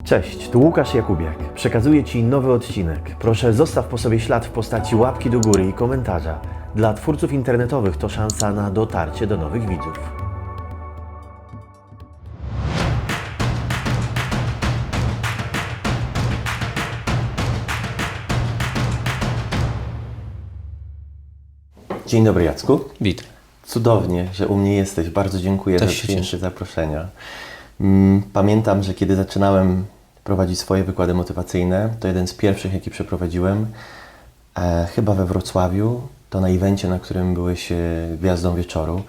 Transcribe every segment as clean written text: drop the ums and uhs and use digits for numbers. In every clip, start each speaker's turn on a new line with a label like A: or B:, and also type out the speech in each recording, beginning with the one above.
A: Cześć, tu Łukasz Jakubiak. Przekazuję Ci nowy odcinek. Proszę zostaw po sobie ślad w postaci łapki do góry i komentarza. Dla twórców internetowych to szansa na dotarcie do nowych widzów. Dzień dobry, Jacku.
B: Witam.
A: Cudownie, że u mnie jesteś. Bardzo dziękuję za przyjęcie zaproszenia. Pamiętam, że kiedy zaczynałem prowadzić swoje wykłady motywacyjne, to jeden z pierwszych, jaki przeprowadziłem, chyba we Wrocławiu, to na evencie, na którym byłeś gwiazdą wieczoru.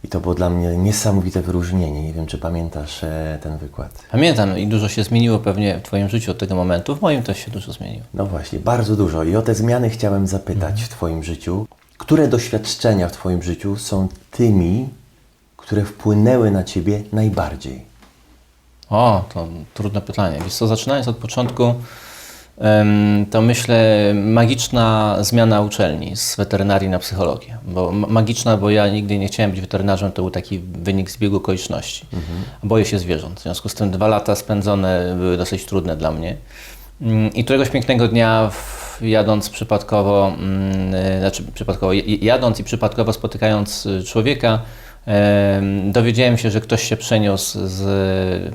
A: I to było dla mnie niesamowite wyróżnienie. Nie wiem, czy pamiętasz ten wykład.
B: Pamiętam i dużo się zmieniło pewnie w Twoim życiu od tego momentu. W moim też się dużo zmieniło.
A: No właśnie, bardzo dużo. I o te zmiany chciałem zapytać w Twoim życiu. Które doświadczenia w Twoim życiu są tymi, które wpłynęły na Ciebie najbardziej?
B: O, to trudne pytanie. Wiesz co, zaczynając od początku, to myślę magiczna zmiana uczelni z weterynarii na psychologię. Bo magiczna, bo ja nigdy nie chciałem być weterynarzem, to był taki wynik zbiegu okoliczności. Boję się zwierząt. W związku z tym 2 lata spędzone były dosyć trudne dla mnie. I któregoś pięknego dnia jadąc przypadkowo, jadąc i przypadkowo spotykając człowieka, dowiedziałem się, że ktoś się przeniósł z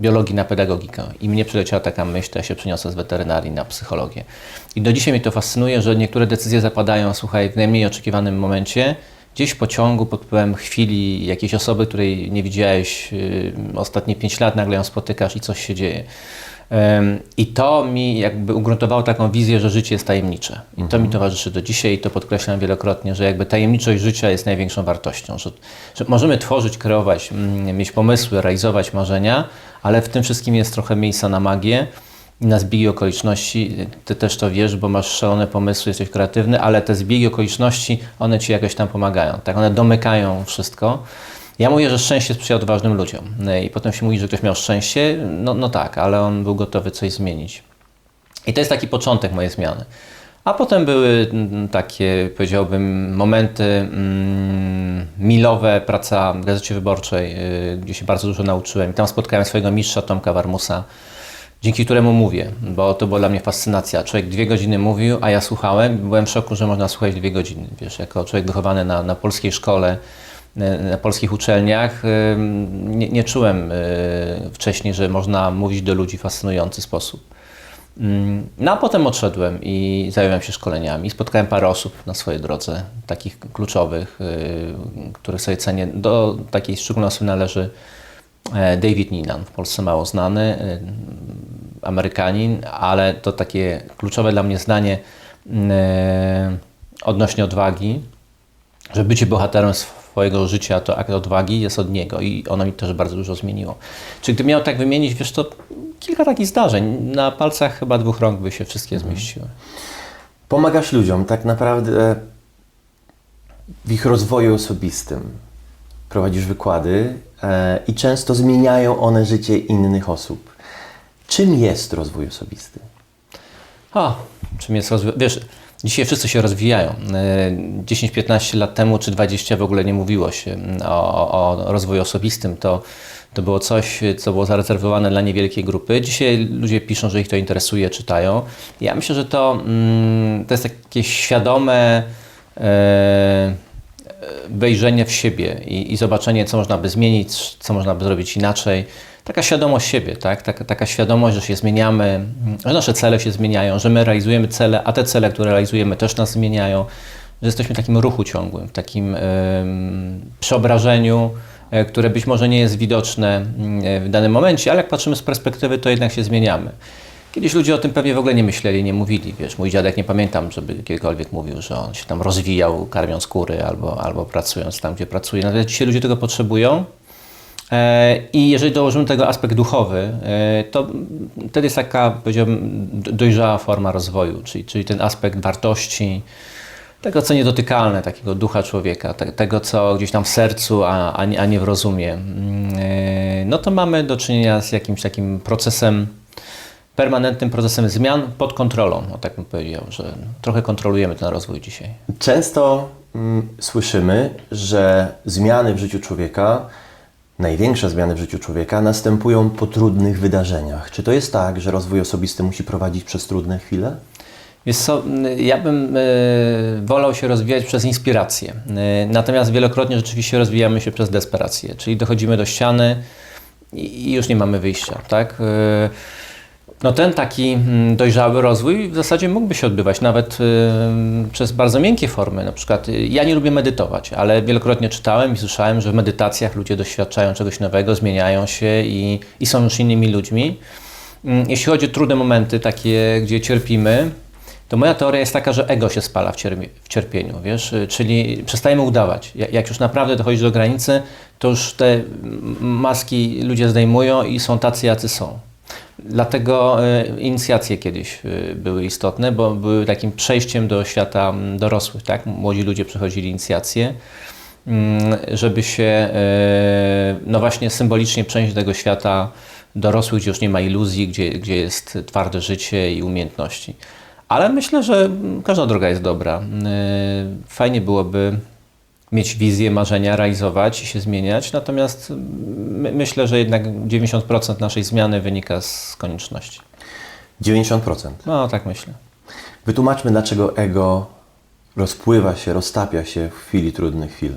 B: biologii na pedagogikę i mnie przyleciała taka myśl, ja się przeniosę z weterynarii na psychologię. I do dzisiaj mnie to fascynuje, że niektóre decyzje zapadają, słuchaj, w najmniej oczekiwanym momencie, gdzieś w pociągu, pod wpływem chwili jakiejś osoby, której nie widziałeś ostatnie 5 lat, nagle ją spotykasz i coś się dzieje. I to mi jakby ugruntowało taką wizję, że życie jest tajemnicze. I to mi towarzyszy do dzisiaj i to podkreślam wielokrotnie, że jakby tajemniczość życia jest największą wartością. Że możemy tworzyć, kreować, mieć pomysły, realizować marzenia, ale w tym wszystkim jest trochę miejsca na magię i na zbiegi okoliczności. Ty też to wiesz, bo masz szalone pomysły, jesteś kreatywny, ale te zbiegi okoliczności, one Ci jakoś tam pomagają. Tak? One domykają wszystko. Ja mówię, że szczęście sprzyja odważnym ludziom i potem się mówi, że ktoś miał szczęście, no tak, ale on był gotowy coś zmienić. I to jest taki początek mojej zmiany. A potem były takie, powiedziałbym, momenty milowe, praca w Gazecie Wyborczej, gdzie się bardzo dużo nauczyłem. I tam spotkałem swojego mistrza Tomka Warmusa, dzięki któremu mówię, bo to była dla mnie fascynacja. Człowiek 2 godziny mówił, a ja słuchałem. Byłem w szoku, że można słuchać 2 godziny. Wiesz, jako człowiek wychowany na polskiej szkole, na polskich uczelniach, nie czułem wcześniej, że można mówić do ludzi w fascynujący sposób. No a potem odszedłem i zająłem się szkoleniami. Spotkałem parę osób na swojej drodze, takich kluczowych, których sobie cenię. Do takiej szczególnej osoby należy David Ninan, w Polsce mało znany, Amerykanin, ale to takie kluczowe dla mnie zdanie odnośnie odwagi, że bycie bohaterem swojego życia to akt odwagi jest od niego i ono mi też bardzo dużo zmieniło. Czy gdybym miał tak wymienić, wiesz, to kilka takich zdarzeń, na palcach chyba 2 rąk by się wszystkie zmieściły.
A: Pomagasz ludziom tak naprawdę w ich rozwoju osobistym. Prowadzisz wykłady i często zmieniają one życie innych osób. Czym jest rozwój osobisty?
B: Czym jest rozwój? Wiesz, dzisiaj wszyscy się rozwijają. 10-15 lat temu czy 20 w ogóle nie mówiło się o rozwoju osobistym. To było coś, co było zarezerwowane dla niewielkiej grupy. Dzisiaj ludzie piszą, że ich to interesuje, czytają. Ja myślę, że to jest jakieś świadome wejrzenie w siebie i zobaczenie, co można by zmienić, co można by zrobić inaczej. Taka świadomość siebie, tak? Taka świadomość, że się zmieniamy, że nasze cele się zmieniają, że my realizujemy cele, a te cele, które realizujemy, też nas zmieniają, że jesteśmy w takim ruchu ciągłym, w takim przeobrażeniu, które być może nie jest widoczne w danym momencie, ale jak patrzymy z perspektywy, to jednak się zmieniamy. Kiedyś ludzie o tym pewnie w ogóle nie myśleli, nie mówili. Wiesz, mój dziadek, nie pamiętam, żeby kiedykolwiek mówił, że on się tam rozwijał, karmiąc kury albo pracując tam, gdzie pracuje. Natomiast dzisiaj ludzie tego potrzebują. I jeżeli dołożymy tego aspekt duchowy, to wtedy jest taka, powiedziałbym, dojrzała forma rozwoju, czyli ten aspekt wartości, tego, co niedotykalne, takiego ducha człowieka, tego, co gdzieś tam w sercu, a nie w rozumie. No to mamy do czynienia z jakimś takim procesem, permanentnym procesem zmian pod kontrolą, tak bym powiedział, że trochę kontrolujemy ten rozwój dzisiaj.
A: Często słyszymy, że zmiany w życiu człowieka największe zmiany w życiu człowieka następują po trudnych wydarzeniach. Czy to jest tak, że rozwój osobisty musi prowadzić przez trudne chwile?
B: Wiesz co, ja bym wolał się rozwijać przez inspirację. Natomiast wielokrotnie rzeczywiście rozwijamy się przez desperację, czyli dochodzimy do ściany i już nie mamy wyjścia, tak? No ten taki dojrzały rozwój w zasadzie mógłby się odbywać nawet przez bardzo miękkie formy. Na przykład ja nie lubię medytować, ale wielokrotnie czytałem i słyszałem, że w medytacjach ludzie doświadczają czegoś nowego, zmieniają się i są już innymi ludźmi. Jeśli chodzi o trudne momenty, takie, gdzie cierpimy, to moja teoria jest taka, że ego się spala w cierpieniu, wiesz, czyli przestajemy udawać. Jak już naprawdę dochodzi do granicy, to już te maski ludzie zdejmują i są tacy, jacy są. Dlatego inicjacje kiedyś były istotne, bo były takim przejściem do świata dorosłych, tak? Młodzi ludzie przechodzili inicjacje, żeby się, no właśnie symbolicznie przenieść do tego świata dorosłych, gdzie już nie ma iluzji, gdzie jest twarde życie i umiejętności. Ale myślę, że każda droga jest dobra. Fajnie byłoby mieć wizję, marzenia, realizować i się zmieniać, natomiast myślę, że jednak 90% naszej zmiany wynika z konieczności.
A: 90%.
B: No, tak myślę.
A: Wytłumaczmy, dlaczego ego rozpływa się, roztapia się w chwili trudnych chwil.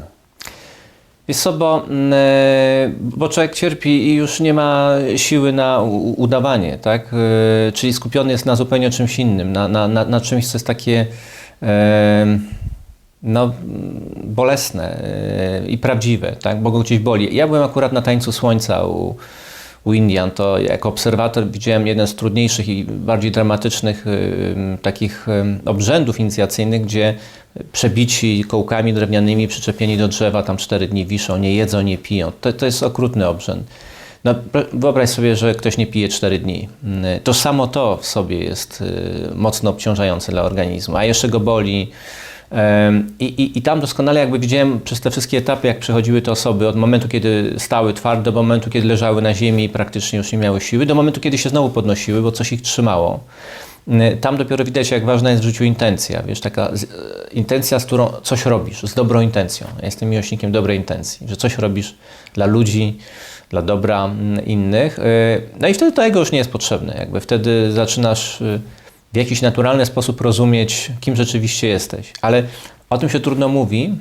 B: Wiesz co, bo człowiek cierpi i już nie ma siły na udawanie, tak? Czyli skupiony jest na zupełnie czymś innym, na czymś, co jest takie no, bolesne i prawdziwe, tak? Bo go gdzieś boli. Ja byłem akurat na tańcu słońca u Indian, to jako obserwator widziałem jeden z trudniejszych i bardziej dramatycznych takich obrzędów inicjacyjnych, gdzie przebici kołkami drewnianymi, przyczepieni do drzewa, tam 4 dni wiszą, nie jedzą, nie piją. To jest okrutny obrzęd. No, wyobraź sobie, że ktoś nie pije 4 dni. To samo to w sobie jest mocno obciążające dla organizmu, a jeszcze go boli. I tam doskonale jakby widziałem przez te wszystkie etapy, jak przechodziły te osoby, od momentu, kiedy stały twarde, do momentu, kiedy leżały na ziemi i praktycznie już nie miały siły, do momentu, kiedy się znowu podnosiły, bo coś ich trzymało. Tam dopiero widać, jak ważna jest w życiu intencja. Wiesz, taka intencja, z którą coś robisz, z dobrą intencją. Ja jestem miłośnikiem dobrej intencji, że coś robisz dla ludzi, dla dobra innych. No i wtedy to ego już nie jest potrzebne. Jakby wtedy zaczynasz w jakiś naturalny sposób rozumieć, kim rzeczywiście jesteś. Ale o tym się trudno mówi,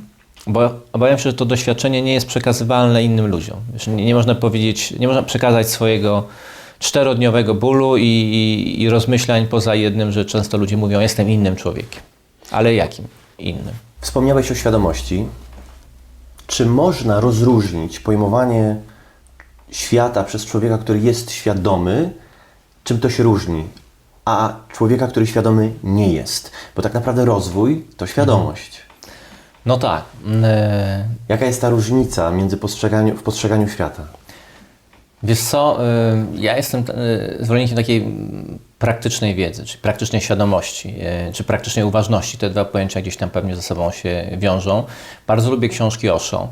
B: bo obawiam się, że to doświadczenie nie jest przekazywalne innym ludziom. Wiesz, nie można powiedzieć, nie można przekazać swojego 4-dniowego bólu i rozmyślań poza jednym, że często ludzie mówią, jestem innym człowiekiem. Ale jakim innym?
A: Wspomniałeś o świadomości. Czy można rozróżnić pojmowanie świata przez człowieka, który jest świadomy, czym to się różni, a człowieka, który świadomy nie jest? Bo tak naprawdę rozwój to świadomość.
B: No tak.
A: Jaka jest ta różnica między w postrzeganiu świata?
B: Wiesz co, ja jestem zwolennikiem takiej praktycznej wiedzy, czyli praktycznej świadomości, czy praktycznej uważności. Te dwa pojęcia gdzieś tam pewnie ze sobą się wiążą. Bardzo lubię książki Osho.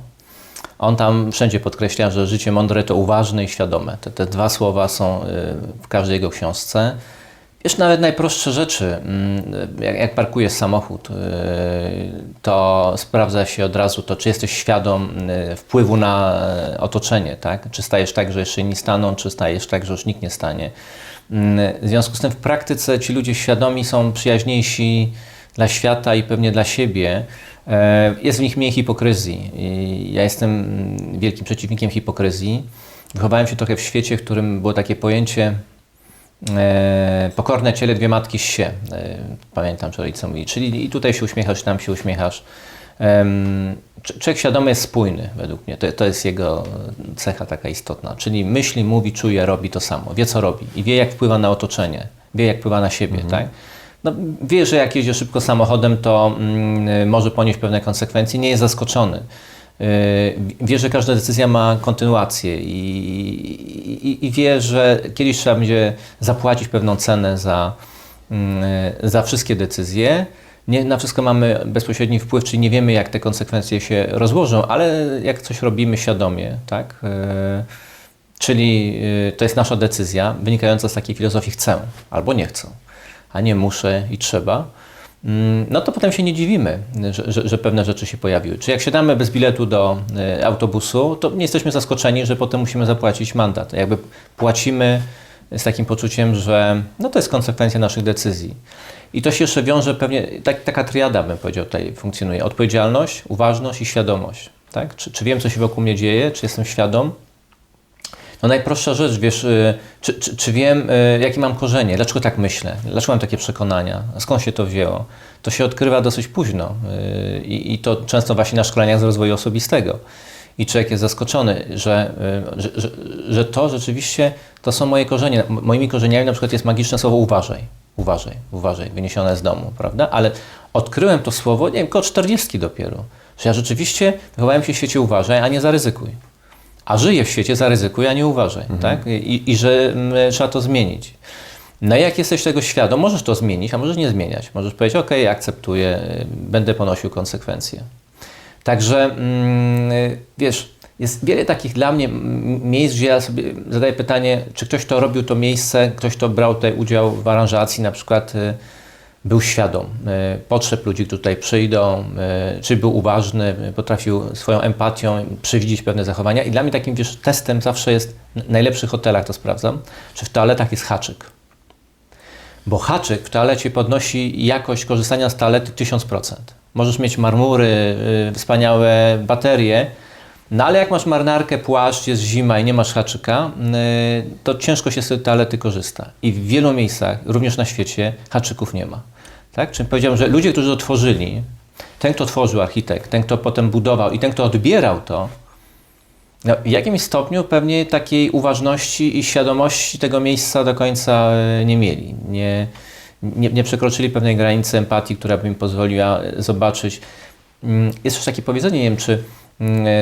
B: On tam wszędzie podkreśla, że życie mądre to uważne i świadome. Te dwa słowa są w każdej jego książce. Wiesz, nawet najprostsze rzeczy, jak parkujesz samochód, to sprawdza się od razu to, czy jesteś świadom wpływu na otoczenie, tak? Czy stajesz tak, że jeszcze inni staną, czy stajesz tak, że już nikt nie stanie. W związku z tym w praktyce ci ludzie świadomi są przyjaźniejsi dla świata i pewnie dla siebie. Jest w nich mniej hipokryzji. Ja jestem wielkim przeciwnikiem hipokryzji. Wychowałem się trochę w świecie, w którym było takie pojęcie pokorne ciele, dwie matki się. Pamiętam, że rodzice mówili, czyli i tutaj się uśmiechasz, tam się uśmiechasz. Człowiek świadomy jest spójny, według mnie. To jest jego cecha taka istotna. Czyli myśli, mówi, czuje, robi to samo. Wie, co robi i wie, jak wpływa na otoczenie. Wie, jak wpływa na siebie, tak? No, wie, że jak jedzie szybko samochodem, to może ponieść pewne konsekwencje. Nie jest zaskoczony. Wie, że każda decyzja ma kontynuację i wie, że kiedyś trzeba będzie zapłacić pewną cenę za wszystkie decyzje. Nie na wszystko mamy bezpośredni wpływ, czyli nie wiemy, jak te konsekwencje się rozłożą, ale jak coś robimy świadomie, tak? Czyli to jest nasza decyzja wynikająca z takiej filozofii chcę albo nie chcę, a nie muszę i trzeba. no to potem się nie dziwimy, że pewne rzeczy się pojawiły. Czy jak siadamy bez biletu do autobusu, to nie jesteśmy zaskoczeni, że potem musimy zapłacić mandat. Jakby płacimy z takim poczuciem, że no to jest konsekwencja naszych decyzji. I to się jeszcze wiąże pewnie, taka triada, bym powiedział, tutaj funkcjonuje. Odpowiedzialność, uważność i świadomość. Tak? Czy wiem, co się wokół mnie dzieje? Czy jestem świadom? No najprostsza rzecz, wiesz, czy wiem, jakie mam korzenie, dlaczego tak myślę, dlaczego mam takie przekonania, skąd się to wzięło. To się odkrywa dosyć późno i to często właśnie na szkoleniach z rozwoju osobistego. I człowiek jest zaskoczony, że to rzeczywiście to są moje korzenie. Moimi korzeniami na przykład jest magiczne słowo uważaj. Uważaj, uważaj, wyniesione z domu, prawda? Ale odkryłem to słowo, nie wiem, koło 40 dopiero, że ja rzeczywiście wychowałem się w świecie uważaj, a nie zaryzykuj. A żyję w świecie zaryzykuj, a nie uważaj, tak? I że trzeba to zmienić. No i jak jesteś tego świadom, możesz to zmienić, a możesz nie zmieniać. Możesz powiedzieć, ok, akceptuję, będę ponosił konsekwencje. Także, wiesz, jest wiele takich dla mnie miejsc, gdzie ja sobie zadaję pytanie, czy ktoś, kto robił to miejsce, ktoś, kto brał tutaj udział w aranżacji, na przykład był świadom potrzeb ludzi, którzy tutaj przyjdą, czy był uważny, potrafił swoją empatią przewidzieć pewne zachowania. I dla mnie takim, wiesz, testem zawsze jest, w najlepszych hotelach to sprawdzam, czy w toaletach jest haczyk. Bo haczyk w toalecie podnosi jakość korzystania z toalety 1000%. Możesz mieć marmury, wspaniałe baterie, no ale jak masz marynarkę, płaszcz, jest zima i nie masz haczyka, to ciężko się z tej toalety korzysta. I w wielu miejscach, również na świecie, haczyków nie ma. Tak? Czyli powiedziałem, że ludzie, którzy to tworzyli, ten, kto tworzył, architekt, ten, kto potem budował i ten, kto odbierał to, no, w jakimś stopniu pewnie takiej uważności i świadomości tego miejsca do końca nie mieli. Nie przekroczyli pewnej granicy empatii, która by im pozwoliła zobaczyć. Jest już takie powiedzenie, nie wiem, czy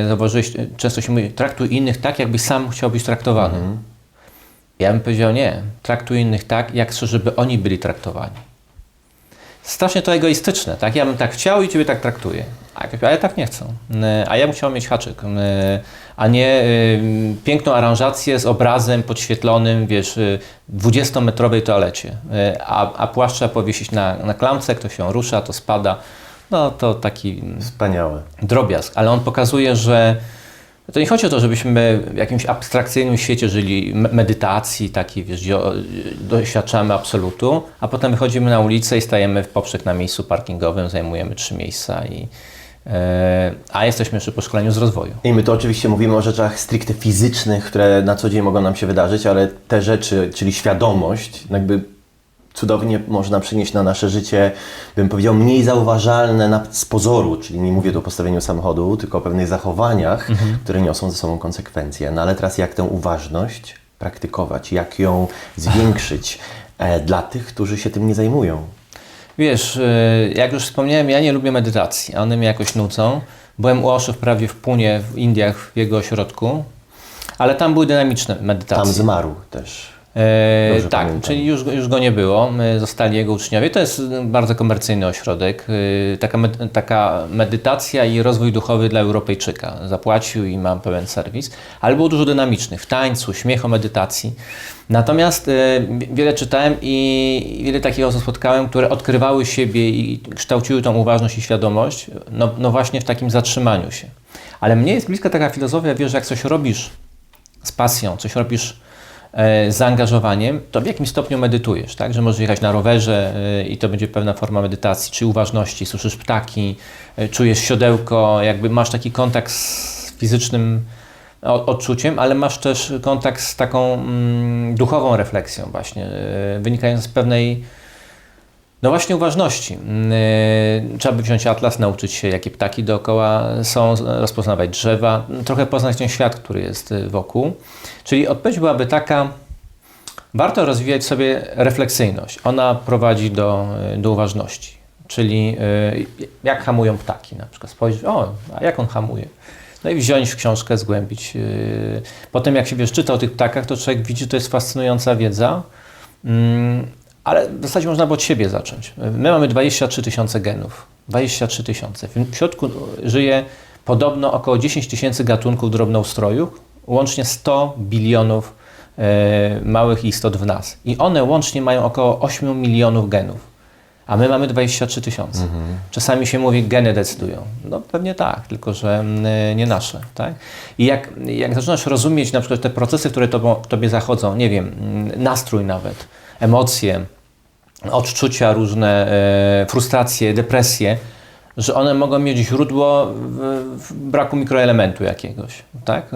B: zauważyłeś, często się mówi, traktuj innych tak, jakbyś sam chciał być traktowany. Ja bym powiedział, nie, traktuj innych tak, jak chcę, żeby oni byli traktowani. Strasznie to egoistyczne, tak? Ja bym tak chciał i Ciebie tak traktuję. A ja tak nie chcę. A ja bym chciał mieć haczyk, a nie piękną aranżację z obrazem podświetlonym, wiesz, 20-metrowej toalecie. A płaszcza powiesić na klamce, kto się rusza, to spada. No to taki
A: wspaniałe
B: drobiazg, ale on pokazuje, że to nie chodzi o to, żebyśmy w jakimś abstrakcyjnym świecie żyli, medytacji takiej, wiesz, gdzie doświadczamy absolutu, a potem wychodzimy na ulicę i stajemy w poprzek na miejscu parkingowym, zajmujemy 3 miejsca a jesteśmy jeszcze po szkoleniu z rozwoju.
A: I my to oczywiście mówimy o rzeczach stricte fizycznych, które na co dzień mogą nam się wydarzyć, ale te rzeczy, czyli świadomość, jakby cudownie można przynieść na nasze życie, bym powiedział, mniej zauważalne z pozoru, czyli nie mówię tu o postawieniu samochodu, tylko o pewnych zachowaniach, które niosą ze sobą konsekwencje. No ale teraz jak tę uważność praktykować, jak ją zwiększyć dla tych, którzy się tym nie zajmują?
B: Wiesz, jak już wspomniałem, ja nie lubię medytacji, one mnie jakoś nudzą. Byłem u Osho wprawie w Punie, w Indiach, w jego ośrodku, ale tam były dynamiczne medytacje.
A: Tam zmarł też.
B: Tak, pamiętam. Czyli już go nie było, zostali jego uczniowie. To jest bardzo komercyjny ośrodek, taka medytacja i rozwój duchowy dla Europejczyka. Zapłacił i ma pełen serwis, ale było dużo dynamicznych, w tańcu, śmiechu, medytacji. Natomiast wiele czytałem i wiele takich osób spotkałem, które odkrywały siebie i kształciły tą uważność i świadomość, no właśnie w takim zatrzymaniu się. Ale mnie jest bliska taka filozofia, wiesz, że jak coś robisz z pasją, coś robisz z zaangażowaniem, to w jakimś stopniu medytujesz, tak? Że możesz jechać na rowerze i to będzie pewna forma medytacji, czy uważności, słyszysz ptaki, czujesz siodełko, jakby masz taki kontakt z fizycznym odczuciem, ale masz też kontakt z taką duchową refleksją właśnie, wynikając z pewnej, no właśnie, uważności. Trzeba by wziąć atlas, nauczyć się, jakie ptaki dookoła są, rozpoznawać drzewa, trochę poznać ten świat, który jest wokół. Czyli odpowiedź byłaby taka, warto rozwijać sobie refleksyjność. Ona prowadzi do uważności. Czyli jak hamują ptaki na przykład. Spojrzeć, a jak on hamuje? No i wziąć w książkę, zgłębić. Potem jak się, wiesz, czyta o tych ptakach, to człowiek widzi, że to jest fascynująca wiedza. Ale w zasadzie można by od siebie zacząć. My mamy 23 000 genów. 23 000. W środku żyje podobno około 10 000 gatunków drobnoustrojów, łącznie 100 bilionów małych istot w nas. I one łącznie mają około 8 milionów genów. a my mamy 23 000. Czasami się mówi, geny decydują. No pewnie tak, tylko że nie nasze. Tak? I jak zaczynasz rozumieć na przykład te procesy, które tobie zachodzą, nie wiem, nastrój nawet, emocje, odczucia różne, frustracje, depresje, że one mogą mieć źródło w braku mikroelementu jakiegoś. Tak?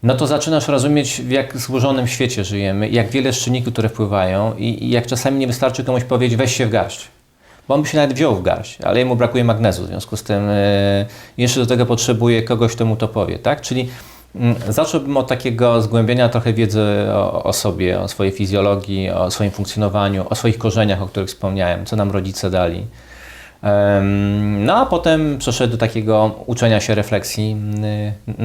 B: No to zaczynasz rozumieć, w jak złożonym świecie żyjemy, jak wiele czynników, które wpływają i jak czasami nie wystarczy komuś powiedzieć, weź się w garść. Bo on by się nawet wziął w garść, ale jemu brakuje magnezu, w związku z tym jeszcze do tego potrzebuje kogoś, kto mu to powie. Tak? Czyli zacząłbym od takiego zgłębienia trochę wiedzy o sobie, o swojej fizjologii, o swoim funkcjonowaniu, o swoich korzeniach, o których wspomniałem, co nam rodzice dali. No a potem przeszedł do takiego uczenia się refleksji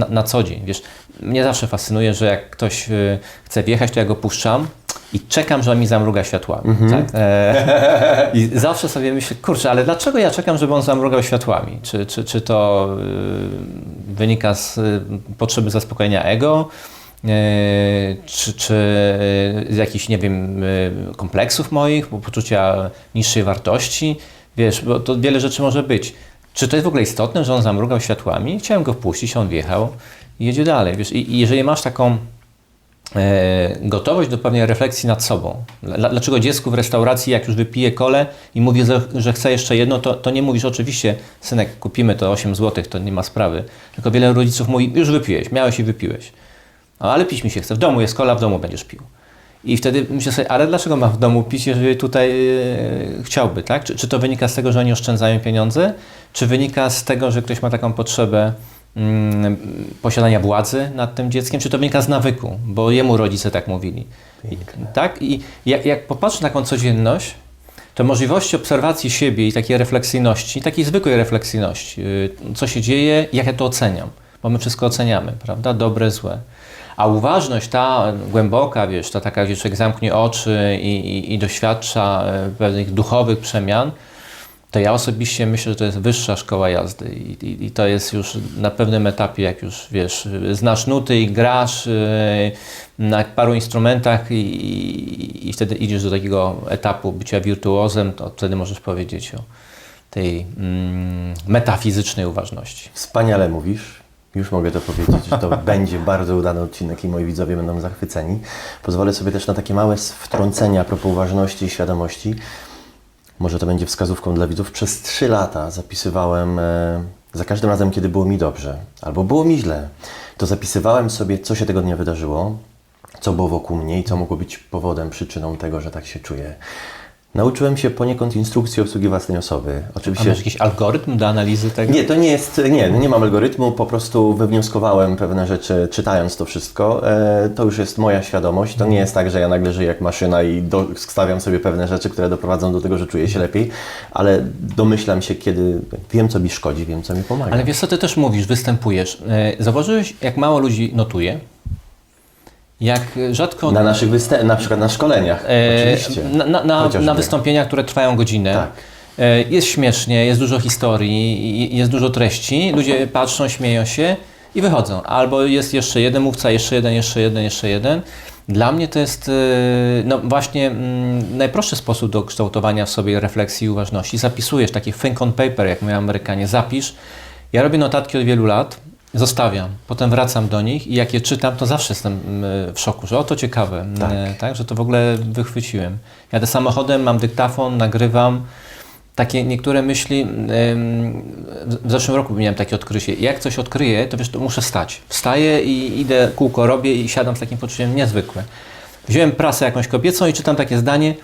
B: na co dzień. Wiesz, mnie zawsze fascynuje, że jak ktoś chce wjechać, to ja go puszczam i czekam, że on mi zamruga światłami. Tak? I zawsze sobie myślę, kurczę, ale dlaczego ja czekam, żeby on zamrugał światłami? Czy to wynika z potrzeby zaspokojenia ego? Czy z jakichś, nie wiem, kompleksów moich, poczucia niższej wartości? Wiesz, bo to wiele rzeczy może być. Czy to jest w ogóle istotne, że on zamrugał światłami? Chciałem go wpuścić, on wjechał i jedzie dalej. Wiesz, i jeżeli masz taką gotowość do pewnej refleksji nad sobą. Dlaczego dziecku w restauracji, jak już wypije kolę i mówi, że chce jeszcze jedno, to nie mówisz, oczywiście, synek, kupimy to 8 zł, to nie ma sprawy. Tylko wiele rodziców mówi, już wypiłeś, miałeś i wypiłeś. No, ale pić mi się chce, w domu jest kola, w domu będziesz pił. I wtedy myślę sobie, ale dlaczego ma w domu pić, jeżeli tutaj chciałby, tak? Czy to wynika z tego, że oni oszczędzają pieniądze? Czy wynika z tego, że ktoś ma taką potrzebę posiadania władzy nad tym dzieckiem? Czy to wynika z nawyku, bo jemu rodzice tak mówili? Tak? I jak popatrzę na taką codzienność, to możliwości obserwacji siebie i takiej refleksyjności, takiej zwykłej refleksyjności, co się dzieje, jak ja to oceniam, bo my wszystko oceniamy, prawda? Dobre, złe. A uważność ta głęboka, wiesz, ta taka, gdzie człowiek zamknie oczy i doświadcza pewnych duchowych przemian, to ja osobiście myślę, że to jest wyższa szkoła jazdy i to jest już na pewnym etapie, jak już, wiesz, znasz nuty i grasz na paru instrumentach i wtedy idziesz do takiego etapu bycia wirtuozem, to wtedy możesz powiedzieć o tej metafizycznej uważności.
A: Wspaniale mówisz. Już mogę to powiedzieć, że to będzie bardzo udany odcinek i moi widzowie będą zachwyceni. Pozwolę sobie też na takie małe wtrącenia a propos uważności i świadomości. Może to będzie wskazówką dla widzów. Przez 3 lata zapisywałem, za każdym razem, kiedy było mi dobrze albo było mi źle, to zapisywałem sobie, co się tego dnia wydarzyło, co było wokół mnie i co mogło być powodem, przyczyną tego, że tak się czuję. Nauczyłem się poniekąd instrukcji obsługi własnej osoby. Oczywiście.
B: A masz jakiś algorytm do analizy tego?
A: Nie, to nie jest, nie mam algorytmu, po prostu wywnioskowałem pewne rzeczy czytając to wszystko. To już jest moja świadomość. To nie jest tak, że ja nagle żyję jak maszyna i stawiam sobie pewne rzeczy, które doprowadzą do tego, że czuję się lepiej, ale domyślam się, kiedy wiem, co mi szkodzi, wiem, co mi pomaga.
B: Ale wiesz co, ty też mówisz, występujesz. Zauważyłeś, jak mało ludzi notuje? Jak rzadko...
A: Na naszych na przykład na szkoleniach, oczywiście.
B: Na wystąpieniach, które trwają godzinę.
A: Tak.
B: Jest śmiesznie, jest dużo historii, jest dużo treści. Ludzie patrzą, śmieją się i wychodzą. Albo jest jeszcze jeden mówca, jeszcze jeden. Dla mnie to jest no właśnie najprostszy sposób do kształtowania w sobie refleksji i uważności. Zapisujesz, taki think on paper, jak mówią Amerykanie, zapisz. Ja robię notatki od wielu lat. Zostawiam, potem wracam do nich i jak je czytam, to zawsze jestem w szoku, że o to ciekawe, tak, że to w ogóle wychwyciłem. Jadę samochodem, mam dyktafon, nagrywam takie niektóre myśli. W zeszłym roku miałem takie odkrycie. Jak coś odkryję, to wiesz, to muszę stać. Wstaję i idę, kółko robię i siadam z takim poczuciem niezwykłe. Wziąłem prasę jakąś kobiecą i czytam takie zdanie: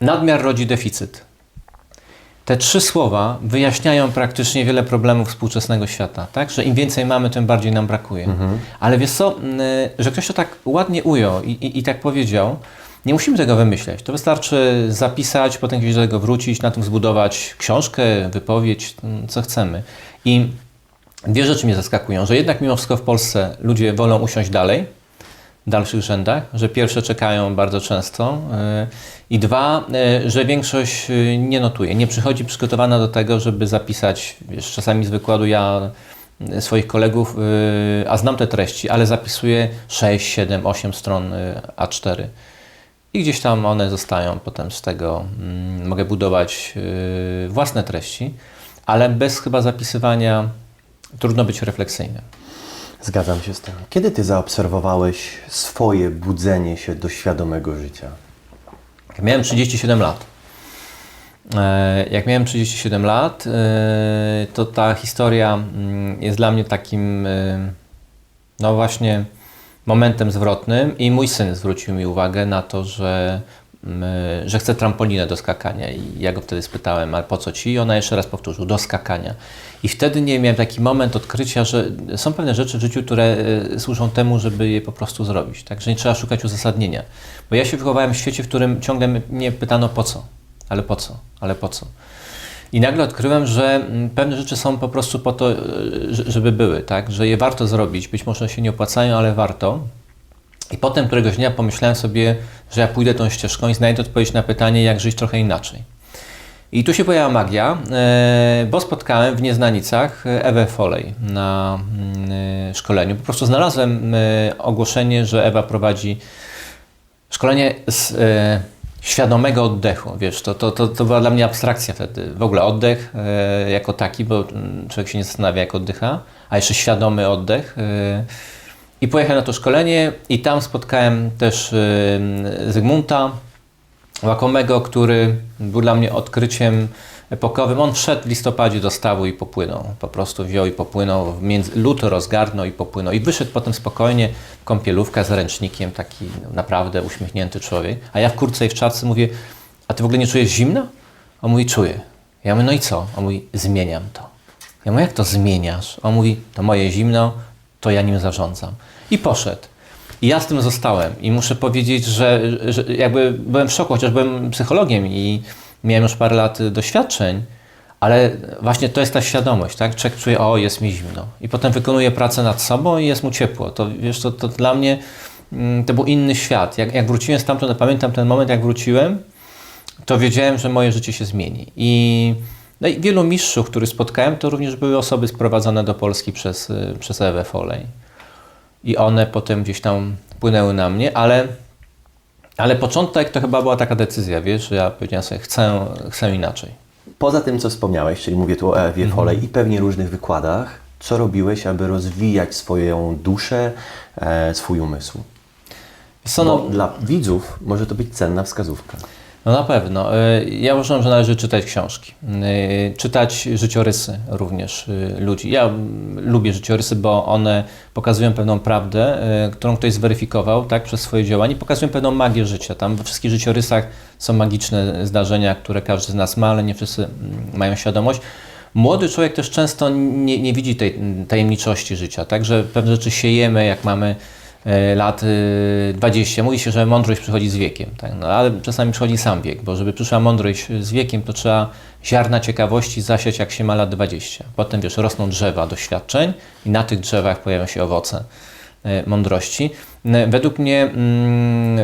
B: nadmiar rodzi deficyt. Te 3 słowa wyjaśniają praktycznie wiele problemów współczesnego świata, tak? Że im więcej mamy, tym bardziej nam brakuje. Ale wiesz co, że ktoś to tak ładnie ujął i tak powiedział, nie musimy tego wymyśleć. To wystarczy zapisać, potem gdzieś do tego wrócić, na tym zbudować książkę, wypowiedź, co chcemy. I 2 rzeczy mnie zaskakują, że jednak mimo wszystko w Polsce ludzie wolą usiąść dalej, w dalszych rzędach, że pierwsze czekają bardzo często i 2, że większość nie notuje, nie przychodzi przygotowana do tego, żeby zapisać, wiesz, czasami z wykładu ja swoich kolegów, a znam te treści, ale zapisuję 6, 7, 8 stron A4. i gdzieś tam one zostają, potem z tego mogę budować własne treści, ale bez chyba zapisywania trudno być refleksyjnym.
A: Zgadzam się z tym. Kiedy Ty zaobserwowałeś swoje budzenie się do świadomego życia?
B: Miałem 37 lat. Jak miałem 37 lat, to ta historia jest dla mnie takim, no właśnie, momentem zwrotnym i mój syn zwrócił mi uwagę na to, że chce trampolinę do skakania i ja go wtedy spytałem, ale po co Ci? I ona jeszcze raz powtórzył, do skakania. I wtedy nie miałem taki moment odkrycia, że są pewne rzeczy w życiu, które służą temu, żeby je po prostu zrobić, tak? Że nie trzeba szukać uzasadnienia. Bo ja się wychowałem w świecie, w którym ciągle mnie pytano po co? Ale po co? Ale po co? I nagle odkryłem, że pewne rzeczy są po prostu po to, żeby były, tak? Że je warto zrobić. Być może się nie opłacają, ale warto. I potem któregoś dnia pomyślałem sobie, że ja pójdę tą ścieżką i znajdę odpowiedź na pytanie, jak żyć trochę inaczej. I tu się pojawia magia, bo spotkałem w Nieznanicach Ewę Foley na szkoleniu. Po prostu znalazłem ogłoszenie, że Ewa prowadzi szkolenie z świadomego oddechu. Wiesz, to była dla mnie abstrakcja wtedy. W ogóle oddech jako taki, bo człowiek się nie zastanawia, jak oddycha, a jeszcze świadomy oddech. I pojechałem na to szkolenie i tam spotkałem też Zygmunta Łakomego, który był dla mnie odkryciem epokowym. On wszedł w listopadzie do stawu i popłynął. Po prostu wziął i popłynął. Lód rozgarnął i popłynął. I wyszedł potem spokojnie, kąpielówka z ręcznikiem, taki naprawdę uśmiechnięty człowiek. A ja w kurtce i w czapce mówię, a Ty w ogóle nie czujesz zimna? On mówi, czuję. Ja mówię, no i co? On mówi, zmieniam to. Ja mówię, jak to zmieniasz? On mówi, to moje zimno, to ja nim zarządzam. I poszedł. I ja z tym zostałem. I muszę powiedzieć, że jakby byłem w szoku, chociaż byłem psychologiem i miałem już parę lat doświadczeń, ale właśnie to jest ta świadomość, tak? Człowiek czuje, o, jest mi zimno. I potem wykonuje pracę nad sobą i jest mu ciepło. To wiesz, to dla mnie to był inny świat. Jak wróciłem stamtąd, pamiętam ten moment, jak wróciłem, to wiedziałem, że moje życie się zmieni. I wielu mistrzów, których spotkałem, to również były osoby sprowadzone do Polski przez Ewę Foley. I one potem gdzieś tam wpłynęły na mnie, ale początek to chyba była taka decyzja, wiesz, że ja powiedziałem sobie, chcę inaczej.
A: Poza tym, co wspomniałeś, czyli mówię tu o Ewie Foley i pewnie różnych wykładach, co robiłeś, aby rozwijać swoją duszę, swój umysł? Bo dla widzów może to być cenna wskazówka.
B: No na pewno. Ja uważam, że należy czytać książki. Czytać życiorysy również ludzi. Ja lubię życiorysy, bo one pokazują pewną prawdę, którą ktoś zweryfikował, tak, przez swoje działanie. Pokazują pewną magię życia. Tam we wszystkich życiorysach są magiczne zdarzenia, które każdy z nas ma, ale nie wszyscy mają świadomość. Młody człowiek też często nie widzi tej tajemniczości życia. Także pewne rzeczy siejemy, jak mamy lat 20. Mówi się, że mądrość przychodzi z wiekiem, tak? No, ale czasami przychodzi sam wiek, bo żeby przyszła mądrość z wiekiem, to trzeba ziarna ciekawości zasiać, jak się ma lat 20. Potem, wiesz, rosną drzewa doświadczeń i na tych drzewach pojawiają się owoce mądrości. Według mnie,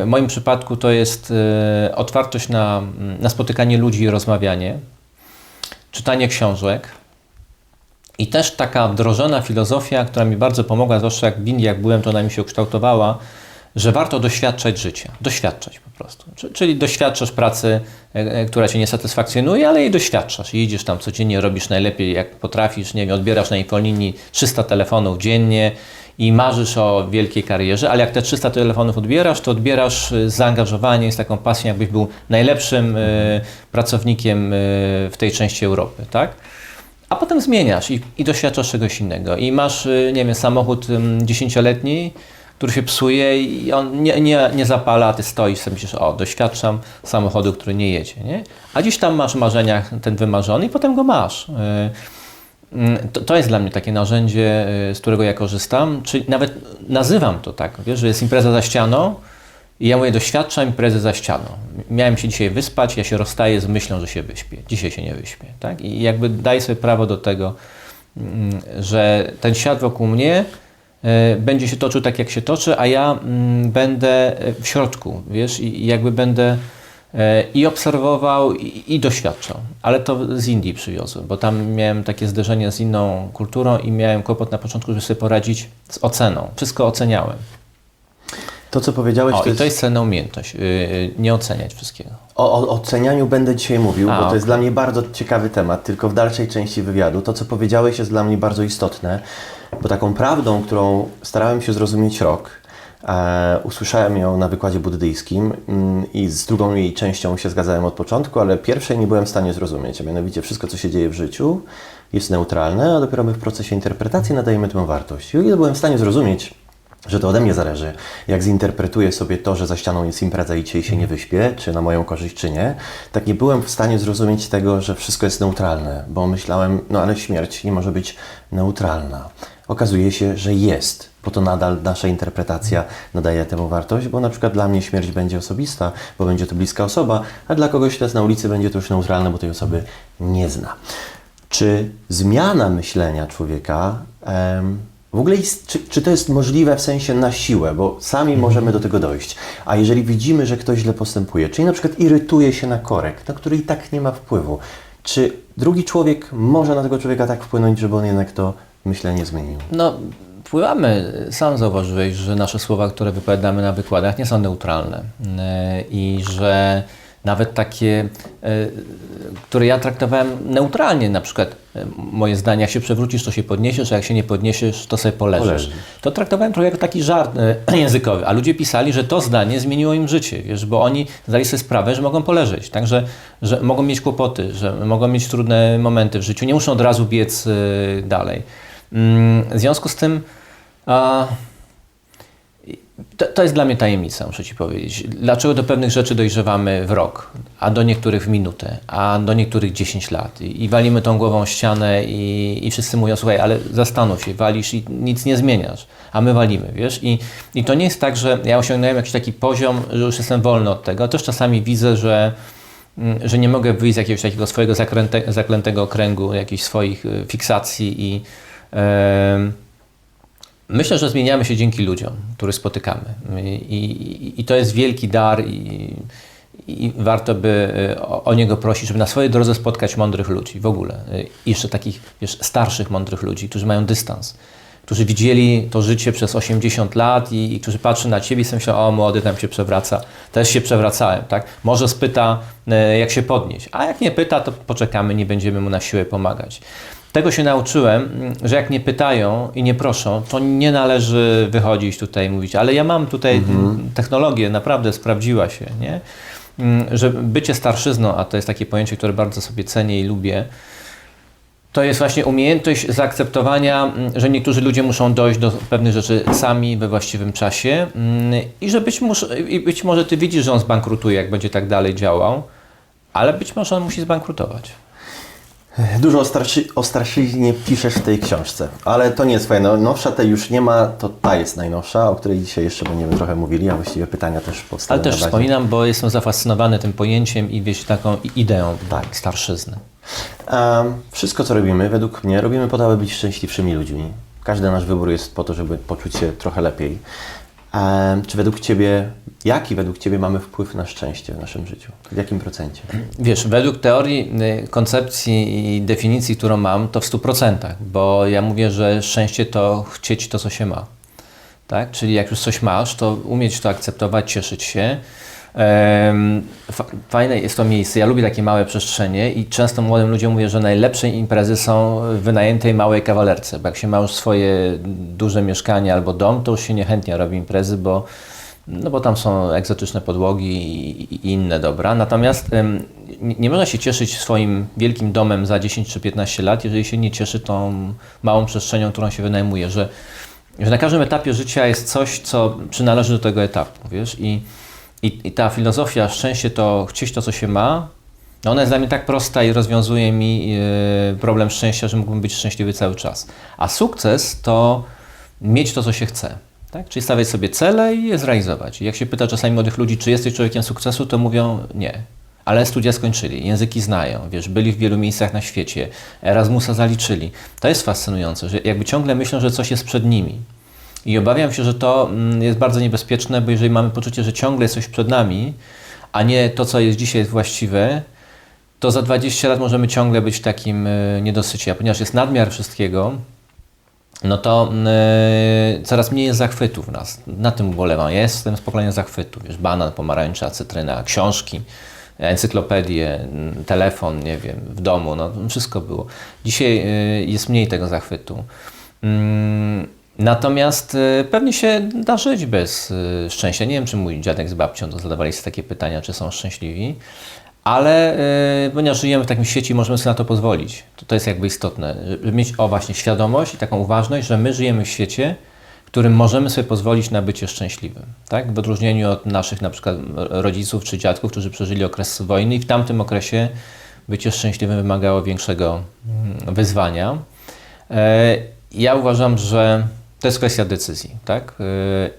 B: w moim przypadku to jest otwartość na spotykanie ludzi i rozmawianie, czytanie książek, i też taka wdrożona filozofia, która mi bardzo pomogła, zwłaszcza jak w Indiach byłem, to ona mi się ukształtowała, że warto doświadczać życia. Doświadczać po prostu. Czyli doświadczasz pracy, która Cię nie satysfakcjonuje, ale jej doświadczasz. I idziesz tam codziennie, robisz najlepiej jak potrafisz, nie wiem, odbierasz na infolinii 300 telefonów dziennie i marzysz o wielkiej karierze, ale jak te 300 telefonów odbierasz, to odbierasz z zaangażowaniem, z taką pasją, jakbyś był najlepszym pracownikiem w tej części Europy, tak? A potem zmieniasz i doświadczasz czegoś innego. I masz, nie wiem, samochód 10-letni, który się psuje i on nie zapala, a ty stoisz sobie myślisz, o, doświadczam samochodu, który nie jedzie, nie? A gdzieś tam masz w marzeniach ten wymarzony i potem go masz. To jest dla mnie takie narzędzie, z którego ja korzystam, czyli nawet nazywam to tak, wiesz, że jest impreza za ścianą i ja mówię, doświadczam imprezy za ścianą. Miałem się dzisiaj wyspać, ja się rozstaję z myślą, że się wyśpię. Dzisiaj się nie wyśpię, tak? I jakby daję sobie prawo do tego, że ten świat wokół mnie będzie się toczył tak, jak się toczy, a ja będę w środku, wiesz, i jakby będę i obserwował, i doświadczał. Ale to z Indii przywiozłem, bo tam miałem takie zderzenie z inną kulturą i miałem kłopot na początku, żeby sobie poradzić z oceną. Wszystko oceniałem.
A: To, co powiedziałeś,
B: to jest cenna umiejętność. Nie oceniać wszystkiego.
A: O ocenianiu będę dzisiaj mówił, bo to
B: okej.
A: jest dla mnie bardzo ciekawy temat, tylko w dalszej części wywiadu. To, co powiedziałeś, jest dla mnie bardzo istotne, bo taką prawdą, którą starałem się zrozumieć rok, usłyszałem ją na wykładzie buddyjskim i z drugą jej częścią się zgadzałem od początku, ale pierwszej nie byłem w stanie zrozumieć, a mianowicie wszystko, co się dzieje w życiu, jest neutralne, a dopiero my w procesie interpretacji nadajemy tę wartość. I o ile byłem w stanie zrozumieć, że to ode mnie zależy, jak zinterpretuję sobie to, że za ścianą jest impreza i dzisiaj się nie wyśpię, czy na moją korzyść, czy nie, tak nie byłem w stanie zrozumieć tego, że wszystko jest neutralne, bo myślałem, no ale śmierć nie może być neutralna. Okazuje się, że jest, bo to nadal nasza interpretacja nadaje temu wartość, bo na przykład dla mnie śmierć będzie osobista, bo będzie to bliska osoba, a dla kogoś, kto jest na ulicy, będzie to już neutralne, bo tej osoby nie zna. Czy zmiana myślenia człowieka w ogóle czy to jest możliwe w sensie na siłę, bo sami możemy do tego dojść, a jeżeli widzimy, że ktoś źle postępuje, czyli na przykład irytuje się na korek, na który i tak nie ma wpływu, czy drugi człowiek może na tego człowieka tak wpłynąć, żeby on jednak to myślenie zmienił?
B: No, wpływamy. Sam zauważyłeś, że nasze słowa, które wypowiadamy na wykładach, nie są neutralne i że nawet takie, które ja traktowałem neutralnie, na przykład moje zdanie, jak się przewrócisz, to się podniesiesz, a jak się nie podniesiesz, to sobie poleżysz. To traktowałem trochę jako taki żart językowy, a ludzie pisali, że to zdanie zmieniło im życie, wiesz, bo oni zdali sobie sprawę, że mogą poleżeć, także, że mogą mieć kłopoty, że mogą mieć trudne momenty w życiu, nie muszą od razu biec dalej. W związku z tym to jest dla mnie tajemnica, muszę Ci powiedzieć. Dlaczego do pewnych rzeczy dojrzewamy w rok, a do niektórych w minutę, a do niektórych 10 lat i walimy tą głową o ścianę i wszyscy mówią, słuchaj, ale zastanów się, walisz i nic nie zmieniasz, a my walimy, wiesz? I to nie jest tak, że ja osiągnąłem jakiś taki poziom, że już jestem wolny od tego. Też czasami widzę, że nie mogę wyjść z jakiegoś takiego swojego zaklętego kręgu, jakichś swoich fiksacji i myślę, że zmieniamy się dzięki ludziom, których spotykamy. I to jest wielki dar i warto by o niego prosić, żeby na swojej drodze spotkać mądrych ludzi w ogóle. I jeszcze takich, wiesz, starszych mądrych ludzi, którzy mają dystans, którzy widzieli to życie przez 80 lat i którzy patrzą na Ciebie i sobie myślą, o młody tam się przewraca. Też się przewracałem, tak? Może spyta, jak się podnieść, a jak nie pyta, to poczekamy, nie będziemy mu na siłę pomagać. Tego się nauczyłem, że jak nie pytają i nie proszą, to nie należy wychodzić tutaj i mówić, ale ja mam tutaj technologię, naprawdę sprawdziła się, nie? Że bycie starszyzną, a to jest takie pojęcie, które bardzo sobie cenię i lubię, to jest właśnie umiejętność zaakceptowania, że niektórzy ludzie muszą dojść do pewnych rzeczy sami we właściwym czasie i że być może Ty widzisz, że on zbankrutuje, jak będzie tak dalej działał, ale być może on musi zbankrutować.
A: Dużo o starszyźnie piszesz w tej książce, ale to nie jest twoja najnowsza, tej już nie ma, to ta jest najnowsza, o której dzisiaj jeszcze będziemy trochę mówili, a właściwie pytania też powstały.
B: Ale też wspominam, bo jestem zafascynowany tym pojęciem i wiesz, taką ideą starszyzny.
A: Wszystko, co robimy, według mnie, robimy po to, aby być szczęśliwszymi ludźmi. Każdy nasz wybór jest po to, żeby poczuć się trochę lepiej. Czy jaki według Ciebie mamy wpływ na szczęście w naszym życiu? W jakim procencie?
B: Wiesz, według teorii, koncepcji i definicji, którą mam, to w 100%, bo ja mówię, że szczęście to chcieć to, co się ma. Tak? Czyli jak już coś masz, to umieć to akceptować, cieszyć się. Fajne jest to miejsce. Ja lubię takie małe przestrzenie i często młodym ludziom mówię, że najlepsze imprezy są w wynajętej małej kawalerce, bo jak się ma już swoje duże mieszkanie albo dom, to już się niechętnie robi imprezy, bo tam są egzotyczne podłogi i inne dobra. Natomiast nie można się cieszyć swoim wielkim domem za 10 czy 15 lat, jeżeli się nie cieszy tą małą przestrzenią, którą się wynajmuje, że na każdym etapie życia jest coś, co przynależy do tego etapu, wiesz? I ta filozofia szczęście to chcieć to, co się ma, ona jest dla mnie tak prosta i rozwiązuje mi problem szczęścia, że mógłbym być szczęśliwy cały czas. A sukces to mieć to, co się chce. Tak? Czyli stawiać sobie cele i je zrealizować. I jak się pyta czasami młodych ludzi, czy jesteś człowiekiem sukcesu, to mówią nie. Ale studia skończyli, języki znają, wiesz, byli w wielu miejscach na świecie, Erasmusa zaliczyli. To jest fascynujące, że jakby ciągle myślą, że coś jest przed nimi. I obawiam się, że to jest bardzo niebezpieczne, bo jeżeli mamy poczucie, że ciągle jest coś przed nami, a nie to, co jest dzisiaj jest właściwe, to za 20 lat możemy ciągle być w takim niedosycie. A ponieważ jest nadmiar wszystkiego, no to coraz mniej jest zachwytu w nas. Na tym ubolewam. Ja jestem z pokolenia zachwytu. Wiesz, banan, pomarańcza, cytryna, książki, encyklopedie, telefon, nie wiem, w domu, no wszystko było. Dzisiaj jest mniej tego zachwytu. Natomiast pewnie się da żyć bez szczęścia. Nie wiem, czy mój dziadek z babcią to zadawali sobie takie pytania, czy są szczęśliwi, ale ponieważ żyjemy w takim świecie, możemy sobie na to pozwolić. To jest jakby istotne, żeby mieć właśnie świadomość i taką uważność, że my żyjemy w świecie, w którym możemy sobie pozwolić na bycie szczęśliwym. Tak? W odróżnieniu od naszych na przykład rodziców czy dziadków, którzy przeżyli okres wojny i w tamtym okresie bycie szczęśliwym wymagało większego wyzwania. Ja uważam, że to jest kwestia decyzji, tak?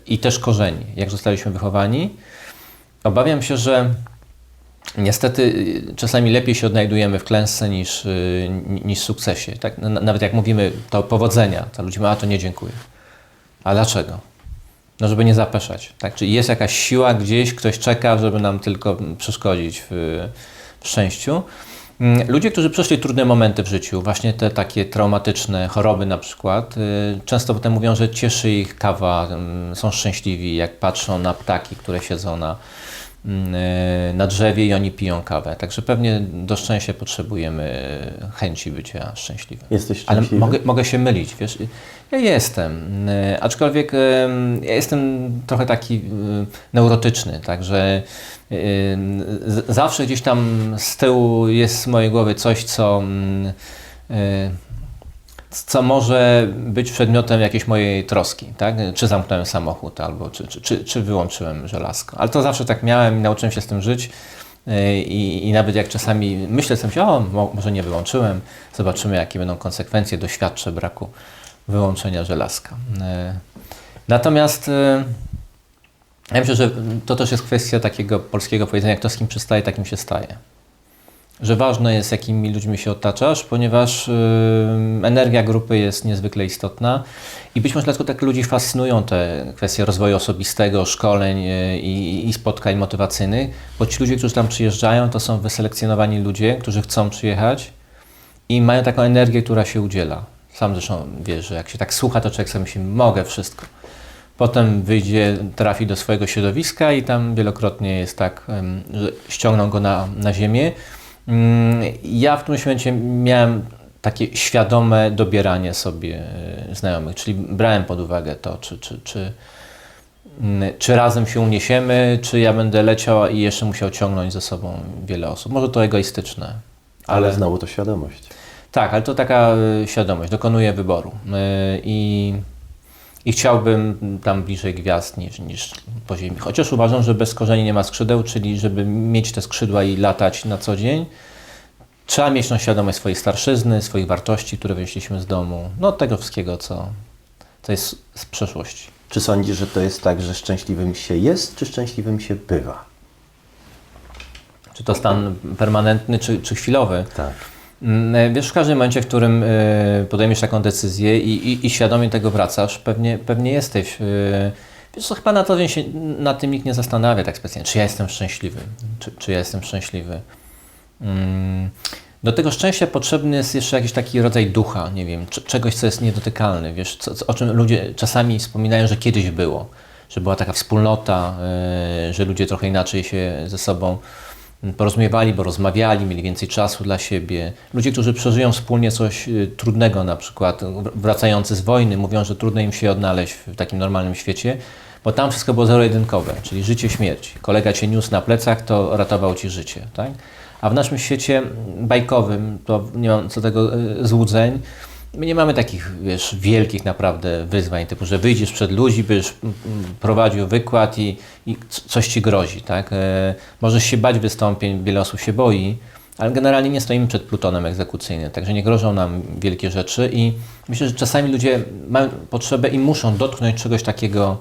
B: I też korzeni, jak zostaliśmy wychowani. Obawiam się, że niestety czasami lepiej się odnajdujemy w klęsce niż w sukcesie. Tak? Nawet jak mówimy to powodzenia, to ludzie mówią, a to nie dziękuję. A dlaczego? No żeby nie zapeszać. Tak? Czyli jest jakaś siła gdzieś, ktoś czeka, żeby nam tylko przeszkodzić w szczęściu. Ludzie, którzy przeszli trudne momenty w życiu, właśnie te takie traumatyczne choroby na przykład, często potem mówią, że cieszy ich kawa, są szczęśliwi, jak patrzą na ptaki, które siedzą na drzewie i oni piją kawę. Także pewnie do szczęścia potrzebujemy chęci bycia szczęśliwym.
A: Jesteś szczęśliwy?
B: Ale mogę się mylić, wiesz. Ja jestem, aczkolwiek ja jestem trochę taki neurotyczny, także zawsze gdzieś tam z tyłu jest z mojej głowy coś, co może być przedmiotem jakiejś mojej troski, tak? Czy zamknąłem samochód, albo czy wyłączyłem żelazko. Ale to zawsze tak miałem i nauczyłem się z tym żyć. I nawet jak czasami myślę sobie, może nie wyłączyłem, zobaczymy, jakie będą konsekwencje, doświadczę braku wyłączenia żelazka. Natomiast ja myślę, że to też jest kwestia takiego polskiego powiedzenia, kto z kim przystaje, takim się staje. Że ważne jest, jakimi ludźmi się otaczasz, ponieważ energia grupy jest niezwykle istotna i być może dlatego tak ludzi fascynują te kwestie rozwoju osobistego, szkoleń i spotkań motywacyjnych, bo ci ludzie, którzy tam przyjeżdżają, to są wyselekcjonowani ludzie, którzy chcą przyjechać i mają taką energię, która się udziela. Sam zresztą wiesz, że jak się tak słucha, to człowiek sobie myśli, mogę wszystko. Potem wyjdzie, trafi do swojego środowiska i tam wielokrotnie jest tak, że ściągną go na ziemię. Ja w tym momencie miałem takie świadome dobieranie sobie znajomych, czyli brałem pod uwagę to, czy razem się uniesiemy, czy ja będę leciał i jeszcze musiał ciągnąć ze sobą wiele osób. Może to egoistyczne.
A: Ale znowu to świadomość.
B: Tak, ale to taka świadomość, dokonuję wyboru i chciałbym tam bliżej gwiazd niż po ziemi. Chociaż uważam, że bez korzeni nie ma skrzydeł, czyli żeby mieć te skrzydła i latać na co dzień, trzeba mieć tą świadomość swojej starszyzny, swoich wartości, które wynieśliśmy z domu, no tego wszystkiego, co jest z przeszłości.
A: Czy sądzisz, że to jest tak, że szczęśliwym się jest, czy szczęśliwym się bywa?
B: Czy to stan permanentny, czy chwilowy?
A: Tak.
B: Wiesz, w każdym momencie, w którym podejmiesz taką decyzję i świadomie tego wracasz, pewnie jesteś. Wiesz co, chyba na co dzień się nad tym nikt nie zastanawia tak specjalnie, czy ja jestem szczęśliwy, czy ja jestem szczęśliwy. Do tego szczęścia potrzebny jest jeszcze jakiś taki rodzaj ducha, nie wiem, czegoś, co jest niedotykalne, wiesz, o czym ludzie czasami wspominają, że kiedyś było, że była taka wspólnota, że ludzie trochę inaczej się ze sobą porozumiewali, bo rozmawiali, mieli więcej czasu dla siebie. Ludzie, którzy przeżyją wspólnie coś trudnego, na przykład wracający z wojny, mówią, że trudno im się odnaleźć w takim normalnym świecie, bo tam wszystko było zero-jedynkowe, czyli życie, śmierć. Kolega cię niósł na plecach, to ratował ci życie, tak? A w naszym świecie bajkowym, to nie mam co tego złudzeń, my nie mamy takich, wiesz, wielkich naprawdę wyzwań, typu, że wyjdziesz przed ludzi, byś prowadził wykład i coś ci grozi, tak? Możesz się bać wystąpień, wiele osób się boi, ale generalnie nie stoimy przed plutonem egzekucyjnym, także nie grożą nam wielkie rzeczy i myślę, że czasami ludzie mają potrzebę i muszą dotknąć czegoś takiego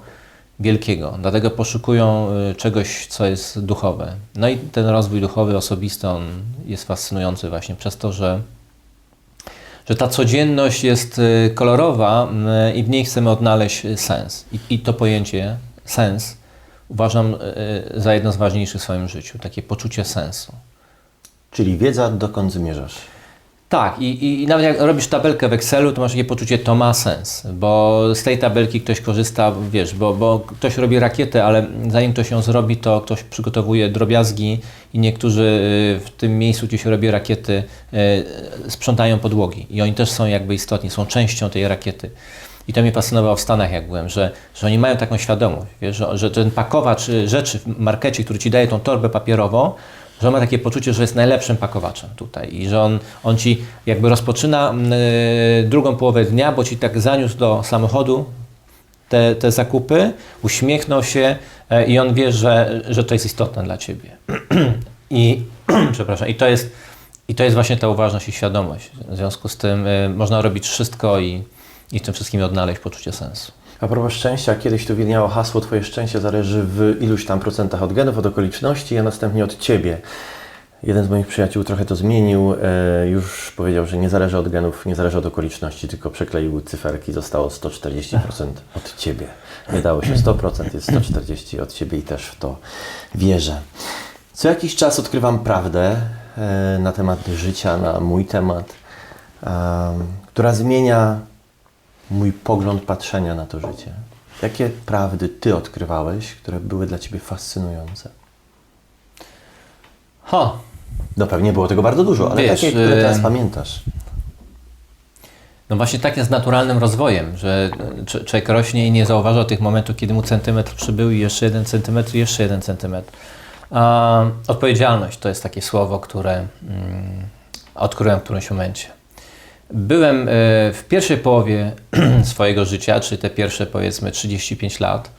B: wielkiego, dlatego poszukują czegoś, co jest duchowe. No i ten rozwój duchowy, osobisty, on jest fascynujący właśnie przez to, że ta codzienność jest kolorowa i w niej chcemy odnaleźć sens. I to pojęcie, sens, uważam za jedno z ważniejszych w swoim życiu, takie poczucie sensu.
A: Czyli wiedza, dokąd zmierzasz.
B: Tak, i nawet jak robisz tabelkę w Excelu, to masz takie poczucie, to ma sens, bo z tej tabelki ktoś korzysta, wiesz, bo ktoś robi rakietę, ale zanim ktoś ją zrobi, to ktoś przygotowuje drobiazgi i niektórzy w tym miejscu, gdzie się robi rakiety, sprzątają podłogi i oni też są jakby istotni, są częścią tej rakiety. I to mnie fascynowało w Stanach, jak byłem, że oni mają taką świadomość, wiesz, że ten pakowacz rzeczy w markecie, który ci daje tą torbę papierową, że on ma takie poczucie, że jest najlepszym pakowaczem tutaj i że on ci jakby rozpoczyna drugą połowę dnia, bo ci tak zaniósł do samochodu te zakupy, uśmiechnął się i on wie, że to jest istotne dla ciebie. I przepraszam, i to jest właśnie ta uważność i świadomość. W związku z tym można robić wszystko i w tym wszystkim odnaleźć poczucie sensu.
A: A propos szczęścia, kiedyś tu widniało hasło Twoje szczęście zależy w iluś tam procentach od genów, od okoliczności, a następnie od Ciebie. Jeden z moich przyjaciół trochę to zmienił, już powiedział, że nie zależy od genów, nie zależy od okoliczności, tylko przekleił cyferki, zostało 140% od Ciebie. Nie dało się 100%, jest 140% od Ciebie i też w to wierzę. Co jakiś czas odkrywam prawdę na temat życia, na mój temat, która zmienia mój pogląd patrzenia na to życie. Jakie prawdy Ty odkrywałeś, które były dla Ciebie fascynujące? No pewnie było tego bardzo dużo, ale takie, które teraz pamiętasz.
B: No właśnie tak jest z naturalnym rozwojem, że człowiek rośnie i nie zauważa tych momentów, kiedy mu centymetr przybył i jeszcze 1 centymetr i jeszcze 1 centymetr. Odpowiedzialność to jest takie słowo, które odkryłem w którymś momencie. Byłem w pierwszej połowie swojego życia, czyli te pierwsze powiedzmy 35 lat,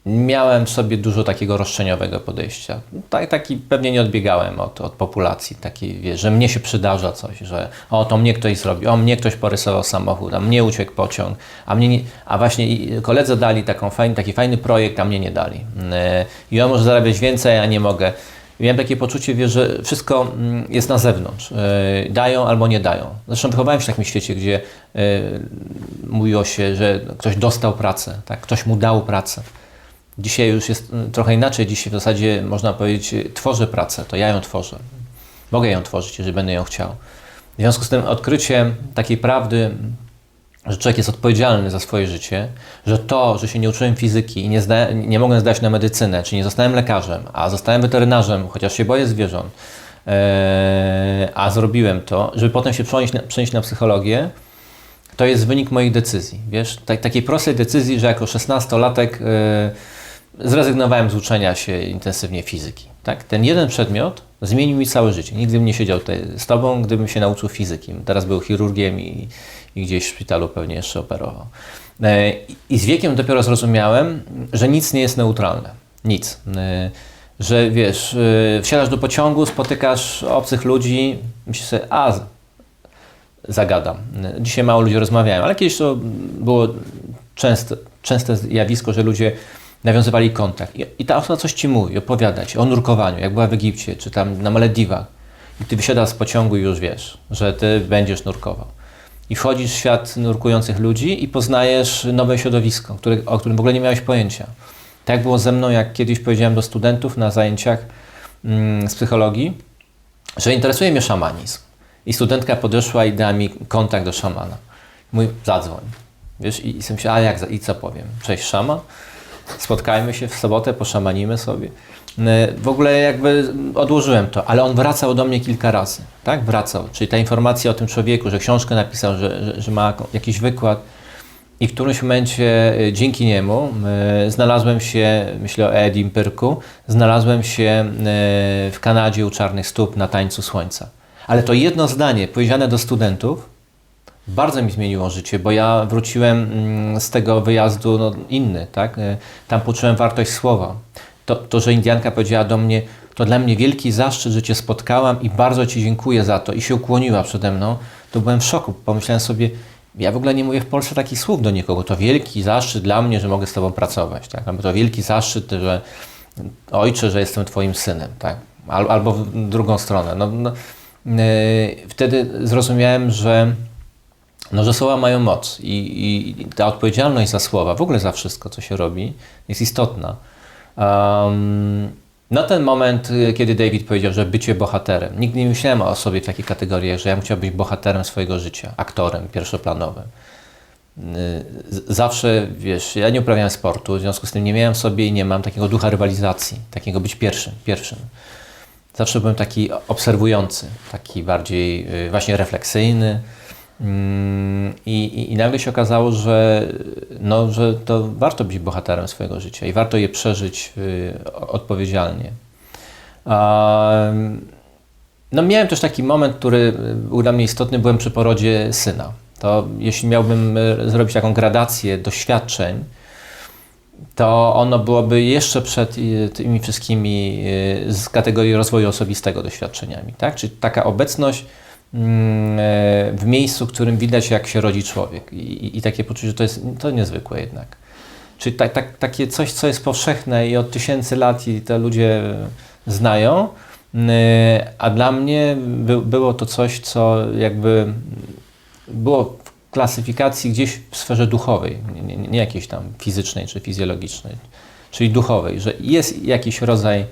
B: miałem w sobie dużo takiego roszczeniowego podejścia. Taki pewnie nie odbiegałem od populacji, taki, wiesz, że mnie się przydarza coś, że to mnie ktoś zrobił, mnie ktoś porysował samochód, a mnie uciekł pociąg, a właśnie koledzy dali taki fajny projekt, a mnie nie dali. I on może zarabiać więcej, a nie mogę. Miałem takie poczucie, wiesz, że wszystko jest na zewnątrz. Dają albo nie dają. Zresztą wychowałem się w takim świecie, gdzie mówiło się, że ktoś dostał pracę, tak? Ktoś mu dał pracę. Dzisiaj już jest trochę inaczej. Dzisiaj w zasadzie można powiedzieć, tworzę pracę, to ja ją tworzę. Mogę ją tworzyć, jeżeli będę ją chciał. W związku z tym odkrycie takiej prawdy, że człowiek jest odpowiedzialny za swoje życie, że to, że się nie uczyłem fizyki i nie mogłem zdać na medycynę, czyli nie zostałem lekarzem, a zostałem weterynarzem, chociaż się boję zwierząt, a zrobiłem to, żeby potem się przenieść na psychologię, to jest wynik moich decyzji. Wiesz, takiej prostej decyzji, że jako 16-latek zrezygnowałem z uczenia się intensywnie fizyki. Tak? Ten jeden przedmiot zmienił mi całe życie. Nigdy bym nie siedział tutaj z Tobą, gdybym się nauczył fizyki. Teraz był chirurgiem i gdzieś w szpitalu pewnie jeszcze operował. I z wiekiem dopiero zrozumiałem, że nic nie jest neutralne. Nic. Że wiesz, wsiadasz do pociągu, spotykasz obcych ludzi, myślisz sobie, zagadam. Dzisiaj mało ludzi rozmawiają, ale kiedyś to było częste zjawisko, że ludzie nawiązywali kontakt. I ta osoba coś Ci mówi, opowiada Ci o nurkowaniu, jak była w Egipcie, czy tam na Malediwach. I Ty wysiadasz z pociągu i już wiesz, że Ty będziesz nurkował. I wchodzisz w świat nurkujących ludzi i poznajesz nowe środowisko, o którym w ogóle nie miałeś pojęcia. Tak było ze mną, jak kiedyś powiedziałem do studentów na zajęciach z psychologii, że interesuje mnie szamanizm. I studentka podeszła i dała mi kontakt do szamana. Mówi, zadzwoń. Wiesz, i sobie myślę, i co powiem? Cześć, szaman? Spotkajmy się w sobotę, poszamanimy sobie. W ogóle jakby odłożyłem to, ale on wracał do mnie kilka razy, tak? Wracał. Czyli ta informacja o tym człowieku, że książkę napisał, że ma jakiś wykład i w którymś momencie dzięki niemu znalazłem się, myślę o Edim Pyrku, znalazłem się w Kanadzie u Czarnych Stóp na Tańcu Słońca. Ale to jedno zdanie powiedziane do studentów bardzo mi zmieniło życie, bo ja wróciłem z tego wyjazdu inny, tak? Tam poczułem wartość słowa. To, że Indianka powiedziała do mnie, to dla mnie wielki zaszczyt, że Cię spotkałam i bardzo Ci dziękuję za to i się ukłoniła przede mną, to byłem w szoku. Pomyślałem sobie, ja w ogóle nie mówię w Polsce takich słów do nikogo. To wielki zaszczyt dla mnie, że mogę z Tobą pracować, tak? Albo to wielki zaszczyt, że ojcze, że jestem Twoim synem, tak? Albo w drugą stronę. Wtedy zrozumiałem, że słowa mają moc i ta odpowiedzialność za słowa, w ogóle za wszystko, co się robi, jest istotna. No ten moment, kiedy David powiedział, że bycie bohaterem. Nigdy nie myślałem o sobie w takiej kategorii, że ja bym chciał być bohaterem swojego życia, aktorem pierwszoplanowym. Zawsze, wiesz, ja nie uprawiałem sportu, w związku z tym nie miałem w sobie i nie mam takiego ducha rywalizacji, takiego być pierwszym. Zawsze byłem taki obserwujący, taki bardziej właśnie refleksyjny. I nagle się okazało, że to warto być bohaterem swojego życia i warto je przeżyć odpowiedzialnie. No miałem też taki moment, który był dla mnie istotny, byłem przy porodzie syna. To jeśli miałbym zrobić taką gradację doświadczeń, to ono byłoby jeszcze przed tymi wszystkimi z kategorii rozwoju osobistego doświadczeniami. Tak? Czyli taka obecność w miejscu, w którym widać, jak się rodzi człowiek. I takie poczucie, że to niezwykłe jednak. Czyli takie coś, co jest powszechne i od tysięcy lat i to ludzie znają, a dla mnie było to coś, co jakby było w klasyfikacji gdzieś w sferze duchowej, nie jakiejś tam fizycznej czy fizjologicznej, czyli duchowej, że jest jakiś rodzaj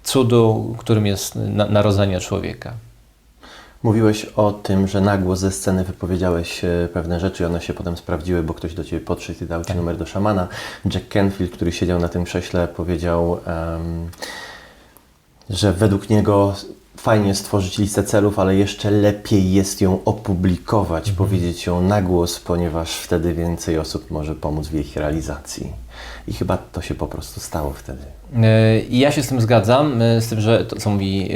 B: cudu, którym jest narodzenie człowieka.
A: Mówiłeś o tym, że na głos ze sceny wypowiedziałeś pewne rzeczy i one się potem sprawdziły, bo ktoś do Ciebie podszedł i dał Ci numer do szamana. Jack Canfield, który siedział na tym krześle, powiedział, że według niego fajnie stworzyć listę celów, ale jeszcze lepiej jest ją opublikować, powiedzieć ją na głos, ponieważ wtedy więcej osób może pomóc w ich realizacji. I chyba to się po prostu stało wtedy.
B: I ja się z tym zgadzam, z tym, że to co mówi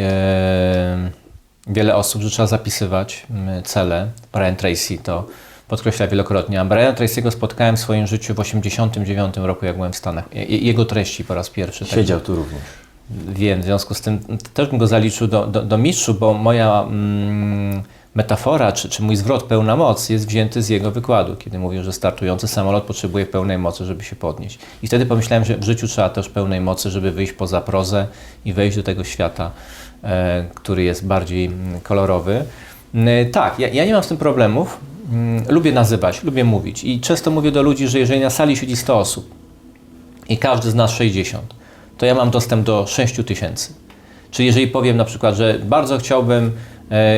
B: wiele osób, że trzeba zapisywać cele. Brian Tracy to podkreśla wielokrotnie. A Briana Tracy'ego spotkałem w swoim życiu w 1989 roku, jak byłem w Stanach. Jego treści po raz pierwszy.
A: Siedział tu również.
B: Wiem, w związku z tym też bym go zaliczył do mistrzów, bo moja metafora, czy mój zwrot pełna moc jest wzięty z jego wykładu, kiedy mówił, że startujący samolot potrzebuje pełnej mocy, żeby się podnieść. I wtedy pomyślałem, że w życiu trzeba też pełnej mocy, żeby wyjść poza prozę i wejść do tego świata, który jest bardziej kolorowy. Tak, ja nie mam z tym problemów. Lubię nazywać, lubię mówić i często mówię do ludzi, że jeżeli na sali siedzi 100 osób i każdy z nas 60, to ja mam dostęp do 6000. Czyli jeżeli powiem na przykład, że bardzo chciałbym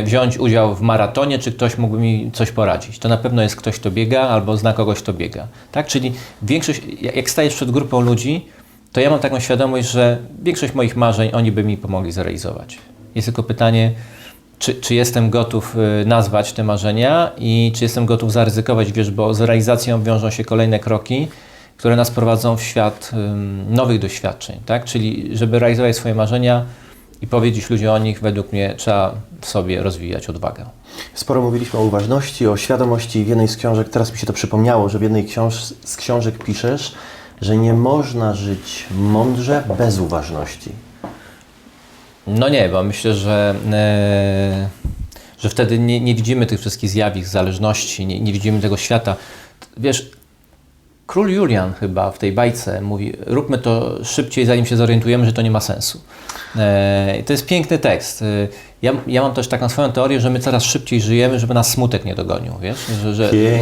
B: wziąć udział w maratonie, czy ktoś mógłby mi coś poradzić, to na pewno jest ktoś, kto biega albo zna kogoś, kto biega. Tak? Czyli większość, jak stajesz przed grupą ludzi, to ja mam taką świadomość, że większość moich marzeń oni by mi pomogli zrealizować. Jest tylko pytanie, czy jestem gotów nazwać te marzenia i czy jestem gotów zaryzykować, wiesz, bo z realizacją wiążą się kolejne kroki, które nas prowadzą w świat nowych doświadczeń, tak? Czyli żeby realizować swoje marzenia i powiedzieć ludziom o nich, według mnie trzeba w sobie rozwijać odwagę.
A: Sporo mówiliśmy o uważności, o świadomości. W jednej z książek, teraz mi się to przypomniało, że w jednej z książek piszesz, że nie można żyć mądrze bez uważności.
B: No nie, bo myślę, że wtedy nie widzimy tych wszystkich zjawisk, zależności, nie widzimy tego świata. Wiesz, król Julian chyba w tej bajce mówi, róbmy to szybciej, zanim się zorientujemy, że to nie ma sensu. To jest piękny tekst. Ja mam też taką swoją teorię, że my coraz szybciej żyjemy, żeby nas smutek nie dogonił, wiesz?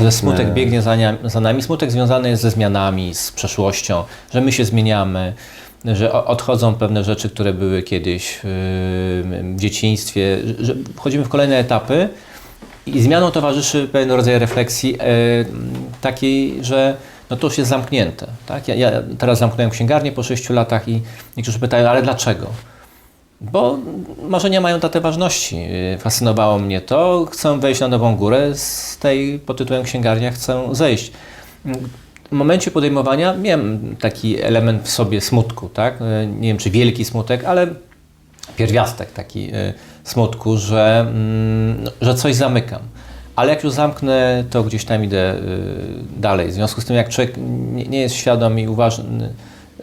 B: Że smutek biegnie za nami. Smutek związany jest ze zmianami, z przeszłością, że my się zmieniamy, że odchodzą pewne rzeczy, które były kiedyś w dzieciństwie, że wchodzimy w kolejne etapy i zmianą towarzyszy pewien rodzaj refleksji takiej, że no to już jest zamknięte. Tak? Ja teraz zamknąłem księgarnię po 6 latach i niektórzy pytają, ale dlaczego? Bo marzenia mają datę ważności. Fascynowało mnie to, chcę wejść na nową górę, z tej pod tytułem księgarnia chcę zejść. W momencie podejmowania miałem taki element w sobie smutku, tak? Nie wiem, czy wielki smutek, ale pierwiastek taki smutku, że coś zamykam. Ale jak już zamknę, to gdzieś tam idę dalej. W związku z tym, jak człowiek nie jest świadom i uważny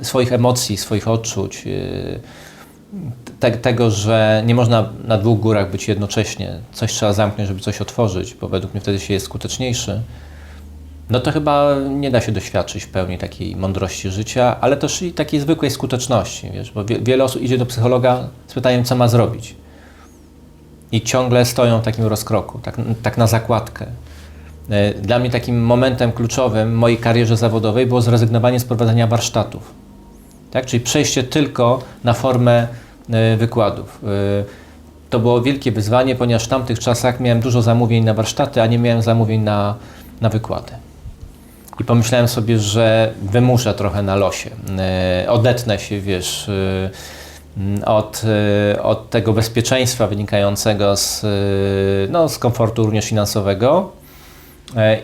B: swoich emocji, swoich odczuć, tego, że nie można na dwóch górach być jednocześnie, coś trzeba zamknąć, żeby coś otworzyć, bo według mnie wtedy się jest skuteczniejszy, no to chyba nie da się doświadczyć w pełni takiej mądrości życia, ale też i takiej zwykłej skuteczności, wiesz, bo wiele osób idzie do psychologa z pytaniem, co ma zrobić. I ciągle stoją w takim rozkroku, tak na zakładkę. Dla mnie takim momentem kluczowym w mojej karierze zawodowej było zrezygnowanie z prowadzenia warsztatów. tak? Czyli przejście tylko na formę wykładów. To było wielkie wyzwanie, ponieważ w tamtych czasach miałem dużo zamówień na warsztaty, a nie miałem zamówień na wykłady. I pomyślałem sobie, że wymuszę trochę na losie. Odetnę się, wiesz, od tego bezpieczeństwa wynikającego z komfortu również finansowego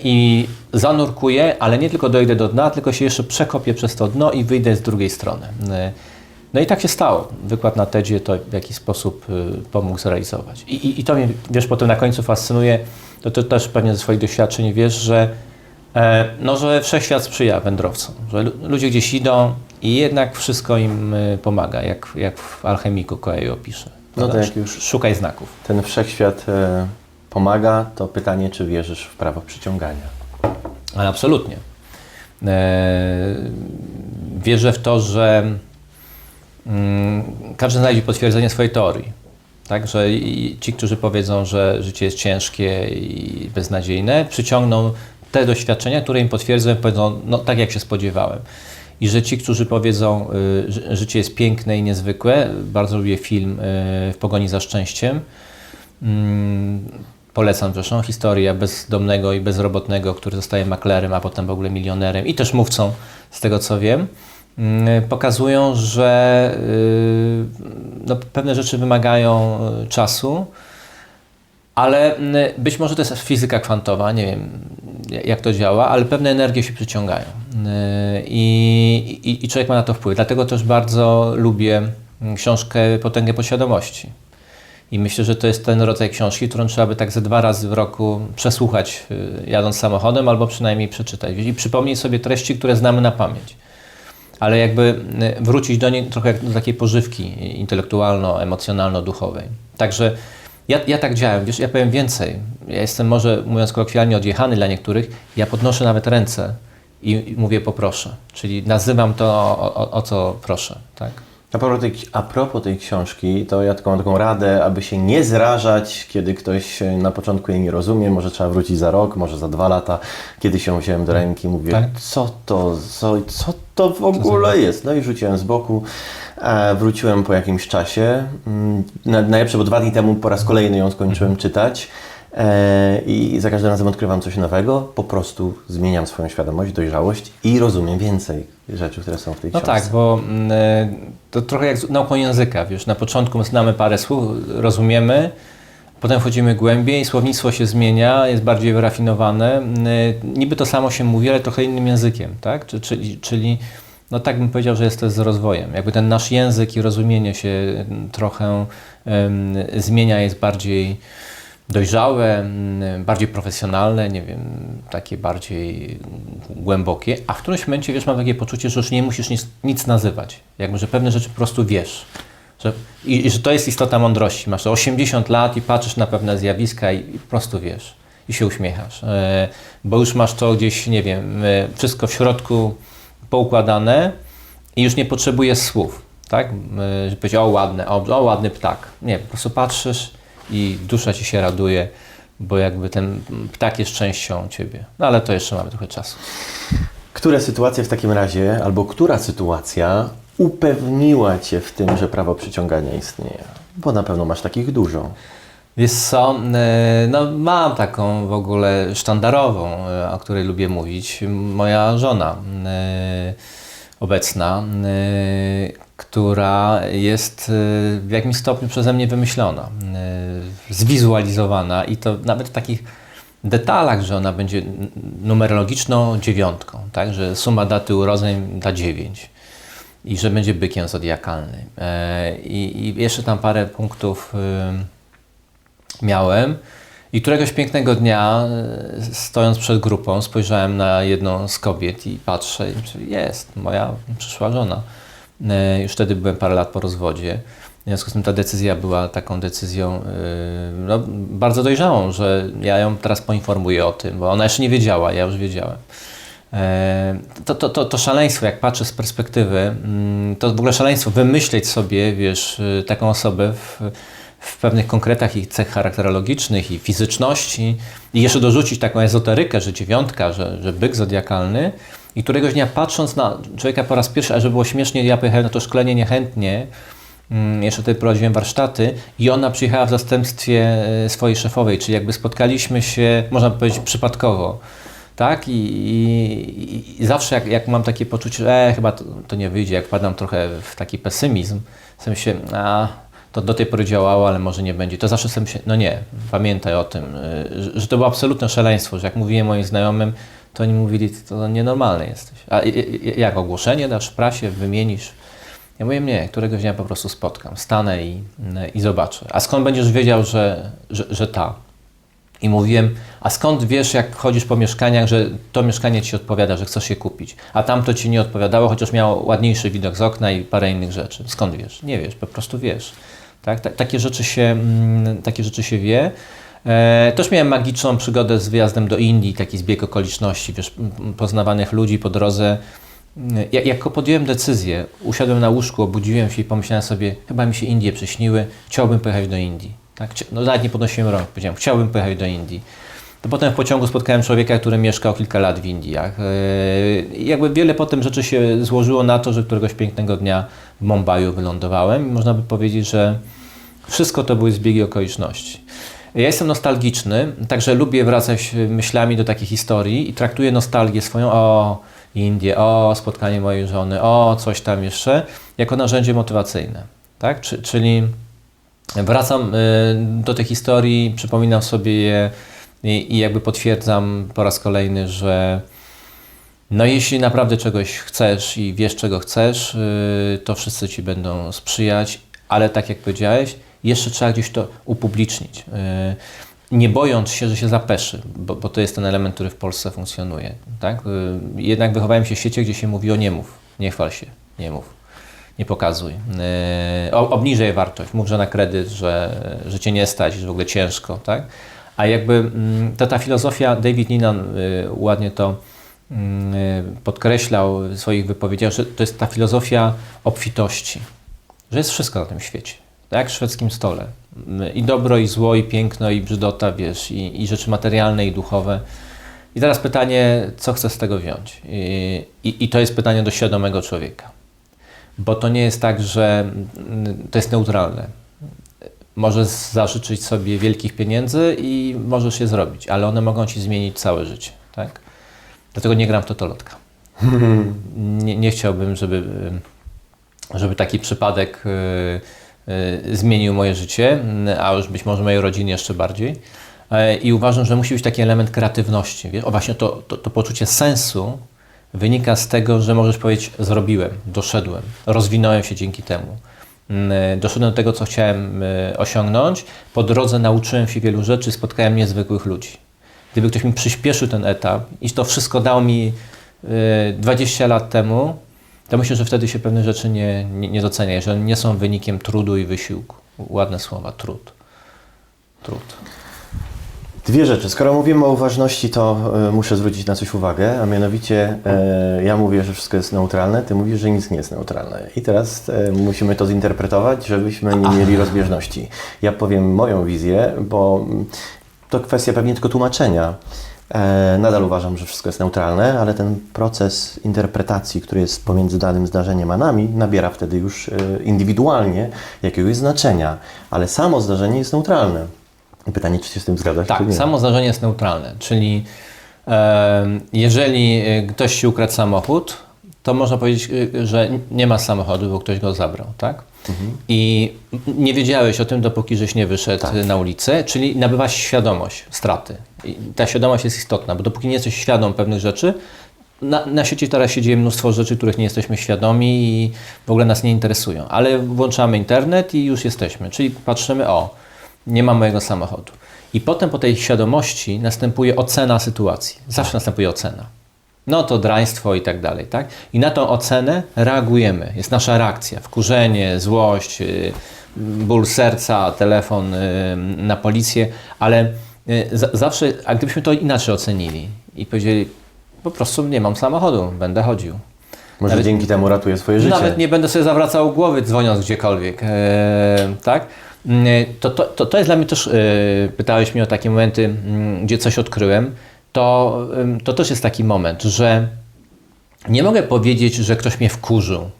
B: i zanurkuję, ale nie tylko dojdę do dna, tylko się jeszcze przekopię przez to dno i wyjdę z drugiej strony. No i tak się stało. Wykład na TED-zie to w jakiś sposób pomógł zrealizować. I to mnie, wiesz, potem na końcu fascynuje, to też pewnie ze swoich doświadczeń wiesz, że że wszechświat sprzyja wędrowcom, że ludzie gdzieś idą i jednak wszystko im pomaga, jak w Alchemiku Coelho pisze.
A: No to jak już
B: szukaj znaków.
A: Ten wszechświat pomaga, to pytanie, czy wierzysz w prawo przyciągania?
B: Ale absolutnie. Wierzę w to, że każdy znajdzie potwierdzenie swojej teorii. Tak, że ci, którzy powiedzą, że życie jest ciężkie i beznadziejne, przyciągną te doświadczenia, które im potwierdzą, powiedzą, no tak jak się spodziewałem. I że ci, którzy powiedzą, że życie jest piękne i niezwykłe, bardzo lubię film W pogoni za szczęściem. Polecam zresztą historię bezdomnego i bezrobotnego, który zostaje maklerem, a potem w ogóle milionerem i też mówcą, z tego co wiem. Pokazują, że pewne rzeczy wymagają czasu, ale być może to jest fizyka kwantowa, nie wiem jak to działa, ale pewne energie się przyciągają i człowiek ma na to wpływ. Dlatego też bardzo lubię książkę Potęgę podświadomości. I myślę, że to jest ten rodzaj książki, którą trzeba by tak ze 2 razy w roku przesłuchać jadąc samochodem albo przynajmniej przeczytać i przypomnieć sobie treści, które znamy na pamięć. Ale jakby wrócić do niej trochę jak do takiej pożywki intelektualno-emocjonalno-duchowej. Także ja tak działam, wiesz, ja powiem więcej. Ja jestem może, mówiąc kolokwialnie, odjechany dla niektórych. Ja podnoszę nawet ręce i mówię poproszę. Czyli nazywam to, o co proszę, tak?
A: A propos tej książki, to ja tylko mam taką radę, aby się nie zrażać, kiedy ktoś na początku jej nie rozumie, może trzeba wrócić za rok, może za 2 lata, kiedy się wziąłem do ręki i mówię,
B: tak?
A: co to w ogóle jest? No i rzuciłem z boku, wróciłem po jakimś czasie, najlepsze, bo 2 dni temu po raz kolejny ją skończyłem czytać i za każdym razem odkrywam coś nowego, po prostu zmieniam swoją świadomość, dojrzałość i rozumiem więcej rzeczy, które są w tej książce.
B: No tak, bo to trochę jak z nauką języka, wiesz, na początku znamy parę słów, rozumiemy, potem wchodzimy głębiej, słownictwo się zmienia, jest bardziej wyrafinowane, niby to samo się mówi, ale trochę innym językiem, tak? Czyli no tak bym powiedział, że jest to z rozwojem. Jakby ten nasz język i rozumienie się trochę zmienia, jest bardziej dojrzałe, bardziej profesjonalne, nie wiem, takie bardziej głębokie, a w którymś momencie, wiesz, mam takie poczucie, że już nie musisz nic nazywać. Jakby, że pewne rzeczy po prostu wiesz. I że to jest istota mądrości. Masz 80 lat i patrzysz na pewne zjawiska i po prostu wiesz. I się uśmiechasz. Bo już masz to gdzieś, nie wiem, wszystko w środku poukładane i już nie potrzebujesz słów, tak? Żeby powiedzieć, o ładny ptak. Nie, po prostu patrzysz i dusza ci się raduje, bo jakby ten ptak jest częścią ciebie. No ale to jeszcze mamy trochę czasu.
A: Które sytuacje w takim razie, albo która sytuacja upewniła cię w tym, że prawo przyciągania istnieje? Bo na pewno masz takich dużo.
B: Wiesz co, no mam taką w ogóle sztandarową, o której lubię mówić. Moja żona obecna, która jest w jakimś stopniu przeze mnie wymyślona, zwizualizowana i to nawet w takich detalach, że ona będzie numerologiczną 9, tak, że suma daty urodzeń da 9 i że będzie bykiem zodiakalnym. I jeszcze tam parę punktów miałem i któregoś pięknego dnia, stojąc przed grupą, spojrzałem na jedną z kobiet i patrzę, jest moja przyszła żona. Już wtedy byłem parę lat po rozwodzie. W związku z tym ta decyzja była taką decyzją no, bardzo dojrzałą, że ja ją teraz poinformuję o tym, bo ona jeszcze nie wiedziała, ja już wiedziałem. To szaleństwo, jak patrzę z perspektywy, to w ogóle szaleństwo wymyśleć sobie, wiesz, taką osobę w pewnych konkretach ich cech charakterologicznych i fizyczności i jeszcze dorzucić taką ezoterykę, że 9, że byk zodiakalny I któregoś dnia patrząc na człowieka po raz pierwszy, a żeby było śmiesznie, ja pojechałem na to szkolenie niechętnie, jeszcze wtedy prowadziłem warsztaty i ona przyjechała w zastępstwie swojej szefowej, czyli jakby spotkaliśmy się, można powiedzieć, przypadkowo. Tak? I zawsze jak mam takie poczucie, że chyba to nie wyjdzie, jak wpadam trochę w taki pesymizm, sobie myślę, to do tej pory działało, ale może nie będzie. To zawsze sobie myślę, no nie, pamiętaj o tym, że to było absolutne szaleństwo, że jak mówiłem moim znajomym, to oni mówili, to nienormalny jesteś. A jak ogłoszenie dasz w prasie, wymienisz? Ja mówię, nie, któregoś dnia po prostu spotkam, stanę i zobaczę. A skąd będziesz wiedział, że ta? I mówiłem, a skąd wiesz, jak chodzisz po mieszkaniach, że to mieszkanie ci odpowiada, że chcesz je kupić, a tamto ci nie odpowiadało, chociaż miało ładniejszy widok z okna i parę innych rzeczy. Skąd wiesz? Nie wiesz, po prostu wiesz. Tak? Takie rzeczy się wie. Też miałem magiczną przygodę z wyjazdem do Indii, taki zbieg okoliczności, wiesz, poznawanych ludzi po drodze. Jak podjąłem decyzję, usiadłem na łóżku, obudziłem się i pomyślałem sobie, chyba mi się Indie przyśniły, chciałbym pojechać do Indii. Tak? No nawet nie podnosiłem rąk, powiedziałem, chciałbym pojechać do Indii. To potem w pociągu spotkałem człowieka, który mieszkał kilka lat w Indiach. I jakby wiele potem rzeczy się złożyło na to, że któregoś pięknego dnia w Mumbaiu wylądowałem i można by powiedzieć, że wszystko to były zbiegi okoliczności. Ja jestem nostalgiczny, także lubię wracać myślami do takiej historii i traktuję nostalgię swoją, Indie, spotkanie mojej żony, coś tam jeszcze, jako narzędzie motywacyjne. Tak? Czyli wracam do tej historii, przypominam sobie je i jakby potwierdzam po raz kolejny, że no jeśli naprawdę czegoś chcesz i wiesz, czego chcesz, to wszyscy ci będą sprzyjać, ale tak jak powiedziałeś, jeszcze trzeba gdzieś to upublicznić. Nie bojąc się, że się zapeszy, bo to jest ten element, który w Polsce funkcjonuje. Tak? Jednak wychowałem się w świecie, gdzie się mówi nie mów, nie chwal się, nie mów, nie pokazuj. Obniżaj wartość, mów, że na kredyt, że cię nie stać, że w ogóle ciężko. Tak? A jakby ta filozofia, David Ninan ładnie to podkreślał w swoich wypowiedziach, że to jest ta filozofia obfitości, że jest wszystko na tym świecie. Tak jak w szwedzkim stole. I dobro, i zło, i piękno, i brzydota, wiesz, i rzeczy materialne, i duchowe. I teraz pytanie, co chcę z tego wziąć? I to jest pytanie do świadomego człowieka. Bo to nie jest tak, że to jest neutralne. Możesz zażyczyć sobie wielkich pieniędzy i możesz je zrobić, ale one mogą ci zmienić całe życie. Tak? Dlatego nie gram w totolotka. Nie chciałbym, żeby taki przypadek zmienił moje życie, a już być może mojej rodziny jeszcze bardziej. I uważam, że musi być taki element kreatywności. Wiesz? Właśnie to poczucie sensu wynika z tego, że możesz powiedzieć, zrobiłem, doszedłem, rozwinąłem się dzięki temu. Doszedłem do tego, co chciałem osiągnąć. Po drodze nauczyłem się wielu rzeczy, spotkałem niezwykłych ludzi. Gdyby ktoś mi przyspieszył ten etap i to wszystko dał mi 20 lat temu, to myślę, że wtedy się pewne rzeczy nie docenia, że nie są wynikiem trudu i wysiłku. Ładne słowa, trud.
A: Dwie rzeczy. Skoro mówimy o uważności, to muszę zwrócić na coś uwagę, a mianowicie ja mówię, że wszystko jest neutralne, ty mówisz, że nic nie jest neutralne. I teraz musimy to zinterpretować, żebyśmy nie mieli rozbieżności. Ja powiem moją wizję, bo to kwestia pewnie tylko tłumaczenia. Nadal uważam, że wszystko jest neutralne, ale ten proces interpretacji, który jest pomiędzy danym zdarzeniem a nami, nabiera wtedy już indywidualnie jakiegoś znaczenia, ale samo zdarzenie jest neutralne. Pytanie, czy się z tym zgadzasz?
B: Tak,
A: czy nie?
B: samo zdarzenie jest neutralne, czyli jeżeli ktoś ci ukradł samochód, to można powiedzieć, że nie ma samochodu, bo ktoś go zabrał, tak? Mhm. I nie wiedziałeś o tym, dopóki żeś nie wyszedł na ulicę, czyli nabywasz świadomość straty. I ta świadomość jest istotna, bo dopóki nie jesteś świadom pewnych rzeczy, na świecie teraz się dzieje mnóstwo rzeczy, których nie jesteśmy świadomi i w ogóle nas nie interesują. Ale włączamy internet i już jesteśmy, czyli patrzymy, nie mam mojego samochodu. I potem po tej świadomości następuje ocena sytuacji. Zawsze następuje ocena. No to draństwo i tak dalej, tak? I na tą ocenę reagujemy. Jest nasza reakcja. Wkurzenie, złość, ból serca, telefon na policję, ale zawsze, a gdybyśmy to inaczej ocenili i powiedzieli, po prostu nie mam samochodu, będę chodził.
A: Może nawet, dzięki temu ratuję swoje życie.
B: Nawet nie będę sobie zawracał głowy, dzwoniąc gdziekolwiek, tak? To jest dla mnie też, pytałeś mnie o takie momenty, gdzie coś odkryłem, to też jest taki moment, że nie mogę powiedzieć, że ktoś mnie wkurzył.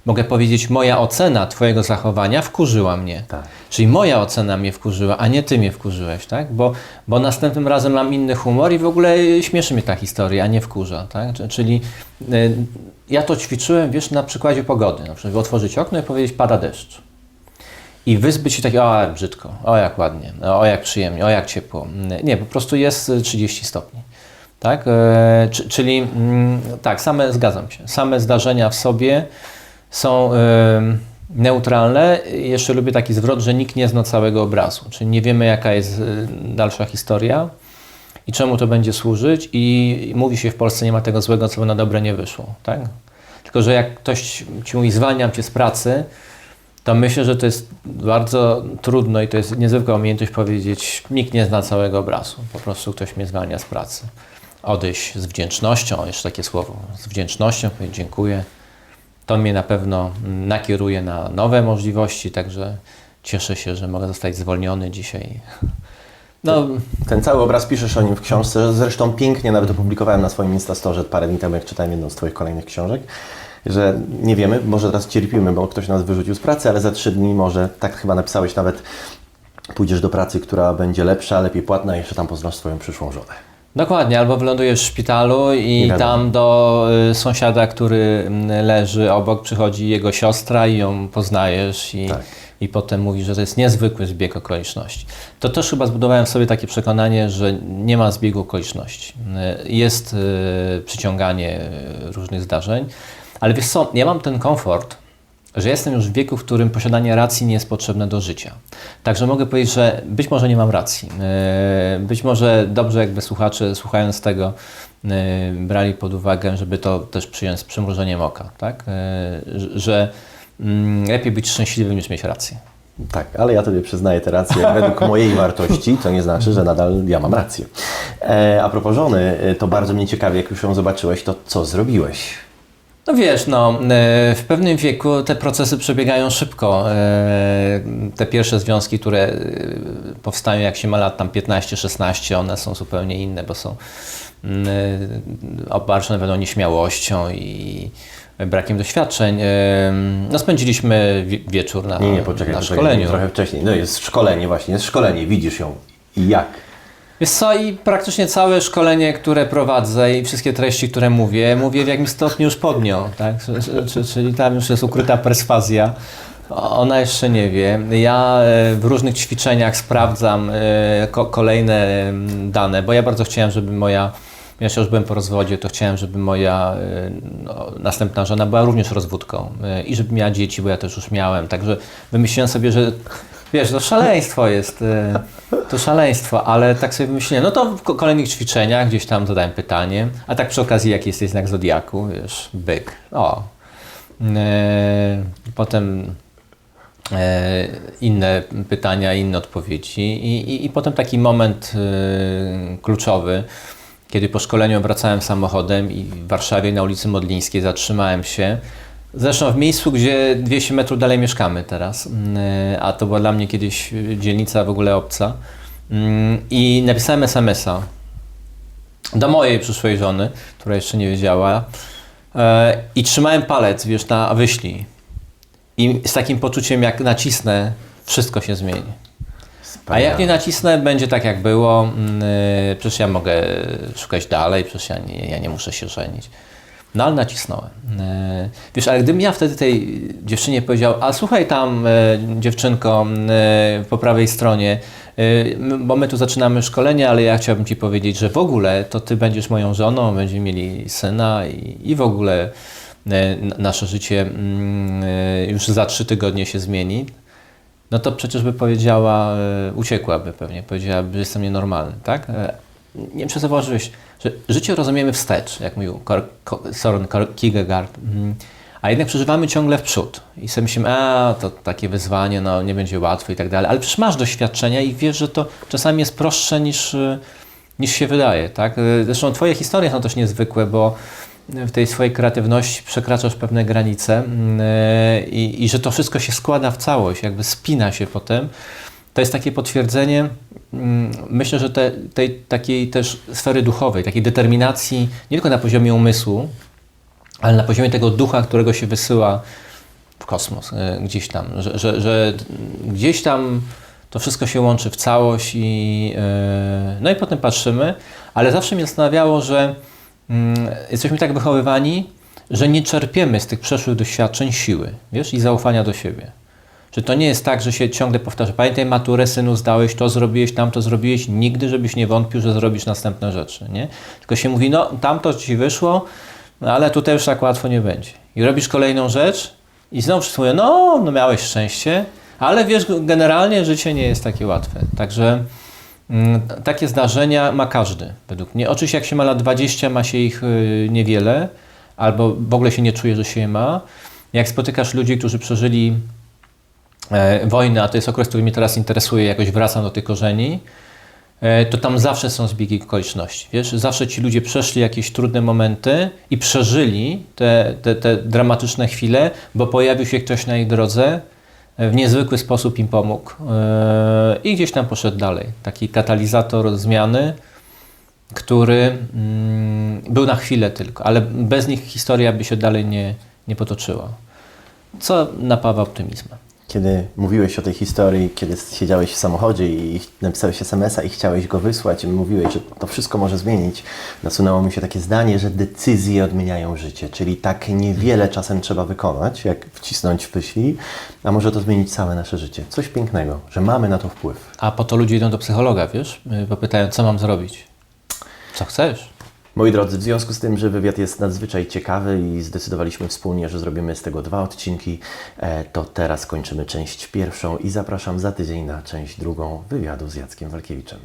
B: Mogę powiedzieć, moja ocena twojego zachowania wkurzyła mnie.
A: Tak.
B: Czyli moja ocena mnie wkurzyła, a nie ty mnie wkurzyłeś, tak? Bo następnym razem mam inny humor i w ogóle śmieszy mnie ta historia, a nie wkurza, tak? Czyli ja to ćwiczyłem, wiesz, na przykładzie pogody. Na przykład otworzyć okno i powiedzieć, pada deszcz. I wyzbyć się takiego, o jak brzydko, o jak ładnie, o jak przyjemnie, o jak ciepło. Nie, po prostu jest 30 stopni. Tak? Czyli tak, zgadzam się, same zdarzenia w sobie są neutralne. Jeszcze lubię taki zwrot, że nikt nie zna całego obrazu. Czyli nie wiemy, jaka jest dalsza historia i czemu to będzie służyć. I mówi się w Polsce, nie ma tego złego, co by na dobre nie wyszło. Tak? Tylko, że jak ktoś ci mówi, zwalniam cię z pracy, to myślę, że to jest bardzo trudno i to jest niezwykła umiejętność powiedzieć, nikt nie zna całego obrazu. Po prostu ktoś mnie zwalnia z pracy. Odejść z wdzięcznością, jeszcze takie słowo, z wdzięcznością, powiedzieć dziękuję. To mnie na pewno nakieruje na nowe możliwości, także cieszę się, że mogę zostać zwolniony dzisiaj. No,
A: ten cały obraz piszesz o nim w książce, zresztą pięknie nawet opublikowałem na swoim Instastorze parę dni temu, jak czytałem jedną z Twoich kolejnych książek, że nie wiemy, może teraz cierpimy, bo ktoś nas wyrzucił z pracy, ale za 3 dni może, tak chyba napisałeś nawet, pójdziesz do pracy, która będzie lepsza, lepiej płatna i jeszcze tam poznasz swoją przyszłą żonę.
B: Dokładnie, albo wylądujesz w szpitalu i tam do sąsiada, który leży obok, przychodzi jego siostra i ją poznajesz i potem mówi, że to jest niezwykły zbieg okoliczności. To też chyba zbudowałem sobie takie przekonanie, że nie ma zbiegu okoliczności. Jest przyciąganie różnych zdarzeń, ale wiesz co, ja mam ten komfort, że jestem już w wieku, w którym posiadanie racji nie jest potrzebne do życia. Także mogę powiedzieć, że być może nie mam racji. Być może dobrze, jakby słuchacze, słuchając tego, brali pod uwagę, żeby to też przyjąć z przymrużeniem oka. Tak? Że lepiej być szczęśliwym niż mieć rację.
A: Tak, ale ja Tobie przyznaję tę rację według mojej wartości, to nie znaczy, że nadal ja mam rację. A propos żony, to bardzo mnie ciekawi, jak już ją zobaczyłeś, to co zrobiłeś?
B: No wiesz, w pewnym wieku te procesy przebiegają szybko. Te pierwsze związki, które powstają, jak się ma lat tam 15-16, one są zupełnie inne, bo są obarczone pewną nieśmiałością i brakiem doświadczeń. No spędziliśmy wieczór na szkoleniu.
A: Trochę wcześniej. No jest szkolenie właśnie, jest szkolenie, widzisz ją. I jak?
B: Wiesz co, i praktycznie całe szkolenie, które prowadzę i wszystkie treści, które mówię w jakimś stopniu już pod nią, tak? Czyli tam już jest ukryta perswazja. Ona jeszcze nie wie. Ja w różnych ćwiczeniach sprawdzam kolejne dane, bo ja bardzo chciałem, żeby ja już byłem po rozwodzie, to chciałem, żeby moja następna żona była również rozwódką i żeby miała dzieci, bo ja też już miałem. Także wymyśliłem sobie, że wiesz, to szaleństwo jest, ale tak sobie wymyśliłem, no to w kolejnych ćwiczeniach gdzieś tam zadałem pytanie, a tak przy okazji, jaki jesteś znak zodiaku, wiesz, byk, potem inne pytania, inne odpowiedzi i potem taki moment kluczowy, kiedy po szkoleniu wracałem samochodem i w Warszawie na ulicy Modlińskiej zatrzymałem się, zresztą w miejscu, gdzie 200 metrów dalej mieszkamy teraz, a to była dla mnie kiedyś dzielnica w ogóle obca. I napisałem SMS-a do mojej przyszłej żony, która jeszcze nie wiedziała, i trzymałem palec, wiesz, na wyślij. I z takim poczuciem, jak nacisnę, wszystko się zmieni. A jak nie nacisnę, będzie tak jak było, przecież ja mogę szukać dalej, przecież ja nie muszę się żenić. No ale nacisnąłem. Wiesz, ale gdybym ja wtedy tej dziewczynie powiedział, a słuchaj tam dziewczynko po prawej stronie, bo my tu zaczynamy szkolenie, ale ja chciałbym Ci powiedzieć, że w ogóle to Ty będziesz moją żoną, będziemy mieli syna i w ogóle nasze życie już za 3 tygodnie się zmieni. No to przecież by powiedziała, uciekłaby pewnie, powiedziałaby, że jestem nienormalny, tak? Nie wiem, czy zauważyłeś, że życie rozumiemy wstecz, jak mówił Søren Kierkegaard, a jednak przeżywamy ciągle w przód i sobie myślimy, to takie wyzwanie, no nie będzie łatwo i tak dalej, ale przecież masz doświadczenia i wiesz, że to czasami jest prostsze niż się wydaje, tak? Zresztą Twoje historie są też niezwykłe, bo w tej swojej kreatywności przekraczasz pewne granice i że to wszystko się składa w całość, jakby spina się potem. To jest takie potwierdzenie, myślę, że tej takiej też sfery duchowej, takiej determinacji nie tylko na poziomie umysłu, ale na poziomie tego ducha, którego się wysyła w kosmos, gdzieś tam, że gdzieś tam to wszystko się łączy w całość no i potem patrzymy, ale zawsze mnie zastanawiało, że jesteśmy tak wychowywani, że nie czerpiemy z tych przeszłych doświadczeń siły, wiesz, i zaufania do siebie. Że to nie jest tak, że się ciągle powtarza. Pamiętaj maturę, synu, zdałeś, to zrobiłeś, tamto zrobiłeś, nigdy żebyś nie wątpił, że zrobisz następne rzeczy, nie? Tylko się mówi, no tamto ci wyszło, no, ale tutaj już tak łatwo nie będzie. I robisz kolejną rzecz i znowu wszyscy mówią, no miałeś szczęście, ale wiesz, generalnie życie nie jest takie łatwe. Także takie zdarzenia ma każdy, według mnie. Oczywiście jak się ma lat 20, ma się ich niewiele, albo w ogóle się nie czuje, że się je ma. Jak spotykasz ludzi, którzy przeżyli wojnę, a to jest okres, który mnie teraz interesuje, jakoś wracam do tych korzeni, to tam zawsze są zbiegi okoliczności. Wiesz? Zawsze ci ludzie przeszli jakieś trudne momenty i przeżyli te dramatyczne chwile, bo pojawił się ktoś na ich drodze, w niezwykły sposób im pomógł i gdzieś tam poszedł dalej. Taki katalizator zmiany, który był na chwilę tylko, ale bez nich historia by się dalej nie potoczyła. Co napawa optymizmem.
A: Kiedy mówiłeś o tej historii, kiedy siedziałeś w samochodzie i napisałeś SMS-a i chciałeś go wysłać i mówiłeś, że to wszystko może zmienić, nasunęło mi się takie zdanie, że decyzje odmieniają życie, czyli tak niewiele czasem trzeba wykonać, jak wcisnąć w myśli, a może to zmienić całe nasze życie. Coś pięknego, że mamy na to wpływ.
B: A po to ludzie idą do psychologa, wiesz, bo pytają, co mam zrobić? Co chcesz?
A: Moi drodzy, w związku z tym, że wywiad jest nadzwyczaj ciekawy i zdecydowaliśmy wspólnie, że zrobimy z tego 2 odcinki, to teraz kończymy część pierwszą i zapraszam za tydzień na część drugą wywiadu z Jackiem Walkiewiczem.